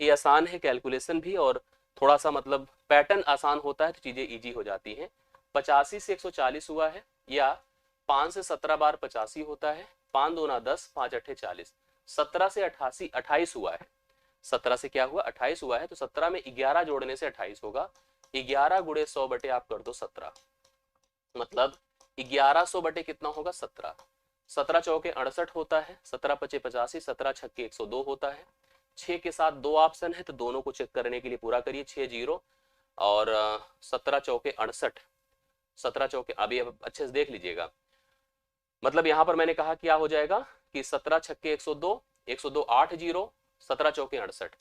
ये आसान है कैलकुलेशन भी, और थोड़ा सा मतलब पैटर्न आसान होता है तो चीजें इजी हो जाती हैं। 85 से 140 हुआ है, या 5 से 17 बार 85 होता है, 5 दूना 10, 5 अट्ठे 40। 17 से 28 हुआ है, 17 से क्या हुआ? 28 हुआ है। तो 17 में 11 जोड़ने से 28 होगा। 11 गुणे 100 बटे आप कर दो 17, मतलब 1100 बटे कितना होगा? 17। 17 चौके 68 होता है, 17 पचे 85, 17 छक्के 102 होता है। 6 के साथ 2 ऑप्शन है तो दोनों को चेक करने के लिए पूरा करिए। 6 जीरो और 17 चौके 68, 17 चौके, अभी अब अच्छे से देख लीजिएगा। मतलब यहां पर मैंने कहा क्या हो जाएगा कि 17 छक्के 102, 102 8 जीरो, 17 चौके 68,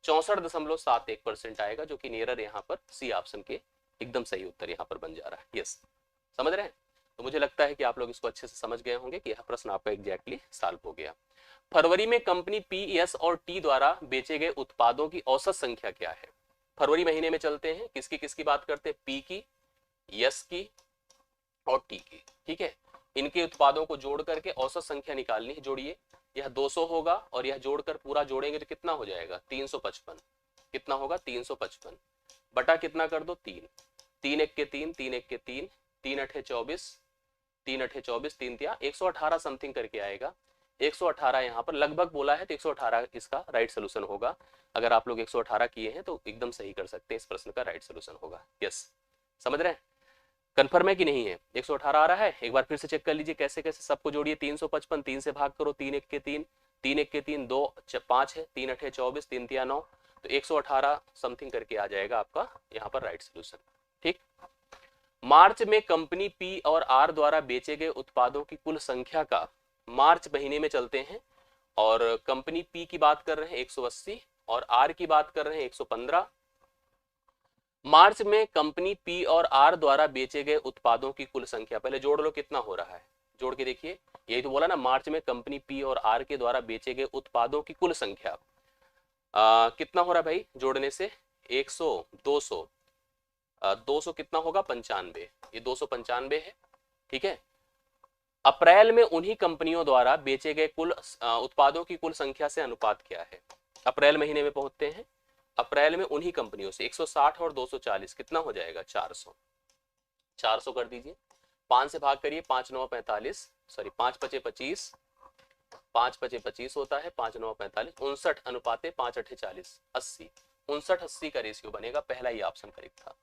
64.71% आएगा, जो कि नियरर यहाँ पर सी ऑप्शन के एकदम सही उत्तर यहाँ पर बन जा रहा है। यस, समझ रहे हैं? तो मुझे लगता है कि आप लोग इसको अच्छे से समझ गए होंगे कि यह प्रश्न आपका एग्जैक्टली सॉल्व हो गया। फरवरी में कंपनी पी, एस और टी द्वारा बेचे गए उत्पादों की औसत संख्या क्या है? फरवरी महीने में चलते हैं, किसकी किसकी बात करते हैं? पी की, यस की और टी की। ठीक है, इनके उत्पादों को जोड़ करके औसत संख्या निकालनी है। जोड़िए, यह 200 होगा और यह जोड़कर पूरा जोड़ेंगे तो कितना हो जाएगा? 355। कितना होगा? 355 बटा कितना कर दो? 3। 3 एक के 3, 3 एक के 3, 3 अठे 24, 3 अठे 24, 3 तिया 118 समथिंग करके आएगा। 118 यहाँ पर लगभग बोला है तो 118 इसका राइट सोल्यूशन होगा। अगर आप लोग 118 किए हैं तो एकदम सही कर सकते हैं, इस प्रश्न का राइट सोल्यूशन होगा। यस, समझ रहे हैं? कंफर्म है कि नहीं है? 118 आ रहा है? एक बार फिर से चेक कर लीजिए कैसे कैसे सबको जोड़िए। 355, 3 से भाग करो, 3 एक के 3, 3 एक के 3, 2 5 है, 3 अठे 24, 3 तिया 9, तो 118 समथिंग करके आ जाएगा आपका यहाँ पर राइट सोल्यूशन। ठीक, मार्च में कंपनी पी और आर द्वारा बेचे गए उत्पादों की कुल संख्या का, मार्च महीने में चलते हैं और कंपनी पी की बात कर रहे हैं 180 और आर की बात कर रहे हैं 115। मार्च में कंपनी पी और आर द्वारा बेचे गए उत्पादों की कुल संख्या, पहले जोड़ लो कितना हो रहा है, जोड़ के देखिए। यही तो बोला ना, मार्च में कंपनी पी और आर के द्वारा बेचे गए उत्पादों की कुल संख्या कितना हो रहा है भाई? जोड़ने से 100, 200, 200 कितना होगा? 95, ये 295 है। ठीक है, अप्रैल में उन्हीं कंपनियों द्वारा बेचे गए कुल उत्पादों की कुल संख्या से अनुपात क्या है? अप्रैल महीने में पहुंचते हैं। अप्रैल में उन्हीं कंपनियों से 160 और 240 कितना हो जाएगा? 400। 400 कर दीजिए, 5 से भाग करिए, 5 9 45, सॉरी 5 पचे 25, 5 पचे 25 होता है, 5 9 45, 59 अनुपाते 5 अठे 40, 80, 59 80 का रेशियो बनेगा। पहला ही ऑप्शन करेक्ट था,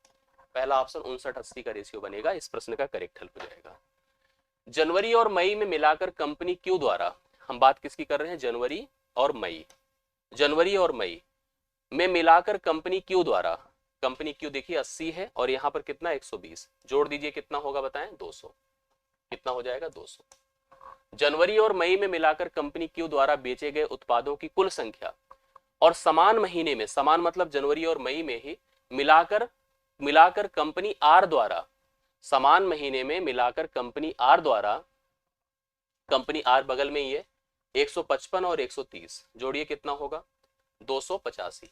पहला ऑप्शन 59 80 का रेशियो बनेगा, इस प्रश्न का करेक्ट हल हो जाएगा। जनवरी और मई में मिलाकर कंपनी क्यू द्वारा, हम बात किसकी कर रहे हैं? जनवरी और मई। जनवरी और मई में मिलाकर कंपनी क्यू द्वारा, कंपनी क्यू देखिए 80 है और यहाँ पर कितना 120, जोड़ दीजिए कितना होगा बताएं 200, कितना हो जाएगा 200। जनवरी और मई में मिलाकर कंपनी क्यू द्वारा बेचे गए उत्पादों की कुल संख्या और समान महीने में, समान मतलब जनवरी और मई में ही मिलाकर मिलाकर कंपनी आर द्वारा, समान महीने में मिलाकर कंपनी आर द्वारा, कंपनी आर बगल में ही है, 155 और 130 जोड़िए कितना होगा 285।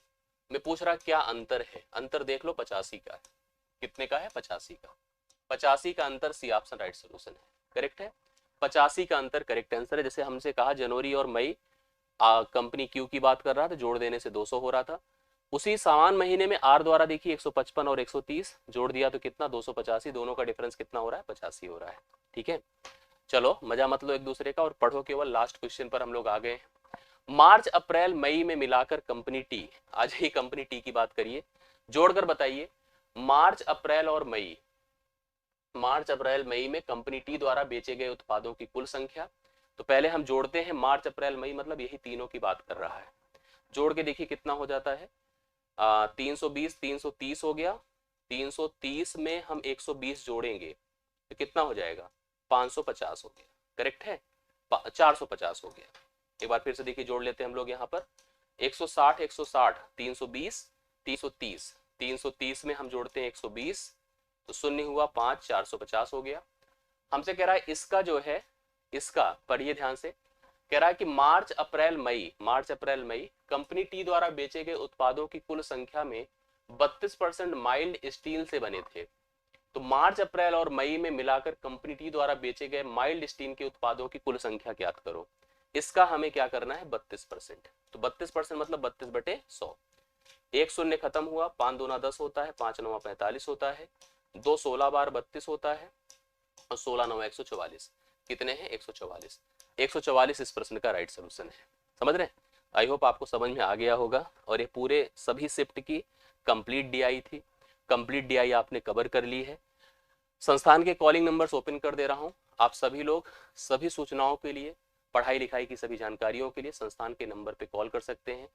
मैं पूछ रहा क्या अंतर है, अंतर देख लो 85 का है, कितने का है 85 का, 85 का अंतर, सी ऑप्शन राइट सोल्यूशन है, करेक्ट है, 85 का अंतर करेक्ट आंसर है। जैसे हमसे कहा जनवरी और मई कंपनी क्यू की बात कर रहा था, जोड़ देने से 200 हो रहा था, उसी समान महीने में आर द्वारा देखिए 155 और 130 जोड़ दिया तो कितना 285, दोनों का डिफरेंस कितना हो रहा है 85 हो रहा है। ठीक है, चलो मजा मत लो एक दूसरे का और पढ़ो केवल, लास्ट क्वेश्चन पर हम लोग आ गए। मार्च अप्रैल मई में मिलाकर कंपनी टी, आज ही कंपनी टी की बात करिए, जोड़कर बताइए मार्च अप्रैल और मई, मार्च अप्रैल मई में कंपनी टी द्वारा बेचे गए उत्पादों की कुल संख्या। तो पहले हम जोड़ते हैं मार्च अप्रैल मई, मतलब यही तीनों की बात कर रहा है, जोड़ के देखिए कितना हो जाता है 320, 330 हो गया, 330 में हम 120 जोड़ेंगे तो कितना हो जाएगा 550 हो गया, करेक्ट है, 450 हो गया। एक बार फिर से देखिए जोड़ लेते हैं हम लोग यहाँ पर 160 160 320 330, 330 में हम जोड़ते हैं 120 तो शून्य हुआ 5, 450 हो गया। हमसे कह रहा है इसका जो है, इसका पढ़िए ध्यान से, कह रहा है कि मार्च अप्रैल मई, मार्च अप्रैल मई कंपनी टी द्वारा बेचे गए उत्पादों की कुल संख्या में 32% माइल्ड स्टील से बने थे। तो मार्च अप्रैल और मई में मिलाकर कंपनी टी द्वारा बेचे गए माइल्ड स्टील के उत्पादों की कुल संख्या ज्ञात करो। इसका हमें क्या करना है 32%, तो 32% मतलब 32/100, एक शून्य खत्म हुआ, 5 दूना 10 होता है, 5 9 45 होता है, 2 16 बार 32 होता है और 16 9 144, कितने हैं 144, 144 इस प्रश्न का राइट सोल्यूशन है। समझ रहे हैं, आई होप आपको समझ में आ गया होगा। और ये पूरे सभी शिफ्ट की कंप्लीट डीआई थी, कंप्लीट डीआई आपने कवर कर ली है। संस्थान के कॉलिंग नंबर्स ओपन कर दे रहा हूं, आप सभी लोग सभी सूचनाओं के लिए, पढ़ाई लिखाई की सभी जानकारियों के लिए संस्थान के नंबर पे कॉल कर सकते हैं।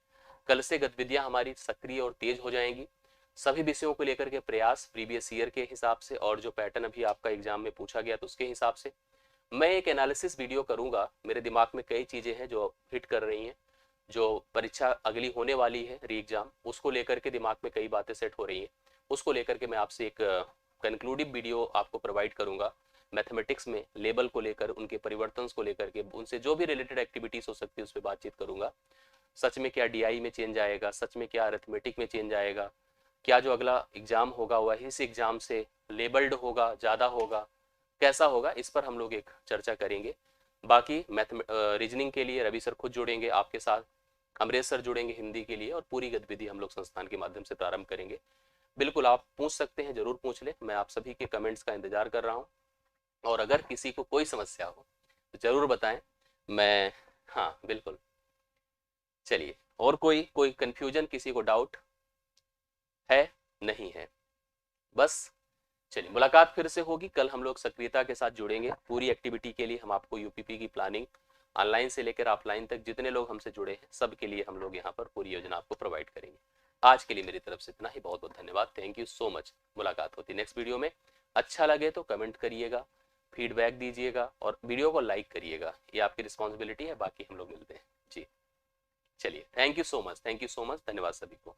कल से गतिविधियां हमारी सक्रिय और तेज हो जाएंगी, सभी विषयों को लेकर के प्रयास प्रीवियस ईयर के हिसाब से और जो पैटर्न अभी आपका एग्जाम में पूछा गया तो उसके हिसाब से मैं एक एनालिसिस वीडियो करूंगा। मेरे दिमाग में कई चीजें हैं जो हिट कर रही हैं, जो परीक्षा अगली होने वाली है री एग्जाम, उसको लेकर के दिमाग में कई बातें सेट हो रही हैं, उसको लेकर के मैं आपसे एक कंक्लूडिव वीडियो आपको प्रोवाइड करूंगा। मैथमेटिक्स में लेबल को लेकर, उनके परिवर्तन को लेकर के, उनसे जो भी रिलेटेड एक्टिविटीज हो सकती है उस पर बातचीत करूंगा। सच में क्या डीआई में चेंज आएगा, सच में क्या अरिथमेटिक में चेंज आएगा, क्या जो अगला एग्जाम होगा वही इस एग्जाम से लेबल्ड होगा, ज्यादा होगा, कैसा होगा, इस पर हम लोग एक चर्चा करेंगे। बाकी रीजनिंग के लिए रवि सर खुद जुड़ेंगे आपके साथ, अमरेश सर जुड़ेंगे हिंदी के लिए, और पूरी गतिविधि हम लोग संस्थान के माध्यम से प्रारंभ करेंगे। बिल्कुल आप पूछ सकते हैं, जरूर पूछ ले, मैं आप सभी के कमेंट्स का इंतजार कर रहा हूँ। और अगर किसी को कोई समस्या हो तो जरूर बताएं, मैं, हाँ बिल्कुल। चलिए, और कोई कंफ्यूजन, किसी को डाउट है? नहीं है, बस चलिए मुलाकात फिर से होगी कल, हम लोग सक्रियता के साथ जुड़ेंगे पूरी एक्टिविटी के लिए। हम आपको यूपीपी की प्लानिंग ऑनलाइन से लेकर ऑफलाइन तक जितने लोग हमसे जुड़े हैं सब के लिए हम लोग यहाँ पर पूरी योजना आपको प्रोवाइड करेंगे। आज के लिए मेरी तरफ से इतना ही, बहुत बहुत धन्यवाद, थैंक यू सो मच। मुलाकात होती नेक्स्ट वीडियो में। अच्छा लगे तो कमेंट करिएगा, फीडबैक दीजिएगा और वीडियो को लाइक करिएगा, ये आपकी रिस्पॉन्सिबिलिटी है। बाकी हम लोग मिलते हैं जी। चलिए, thank you so much, thank you so much, धन्यवाद सभी को।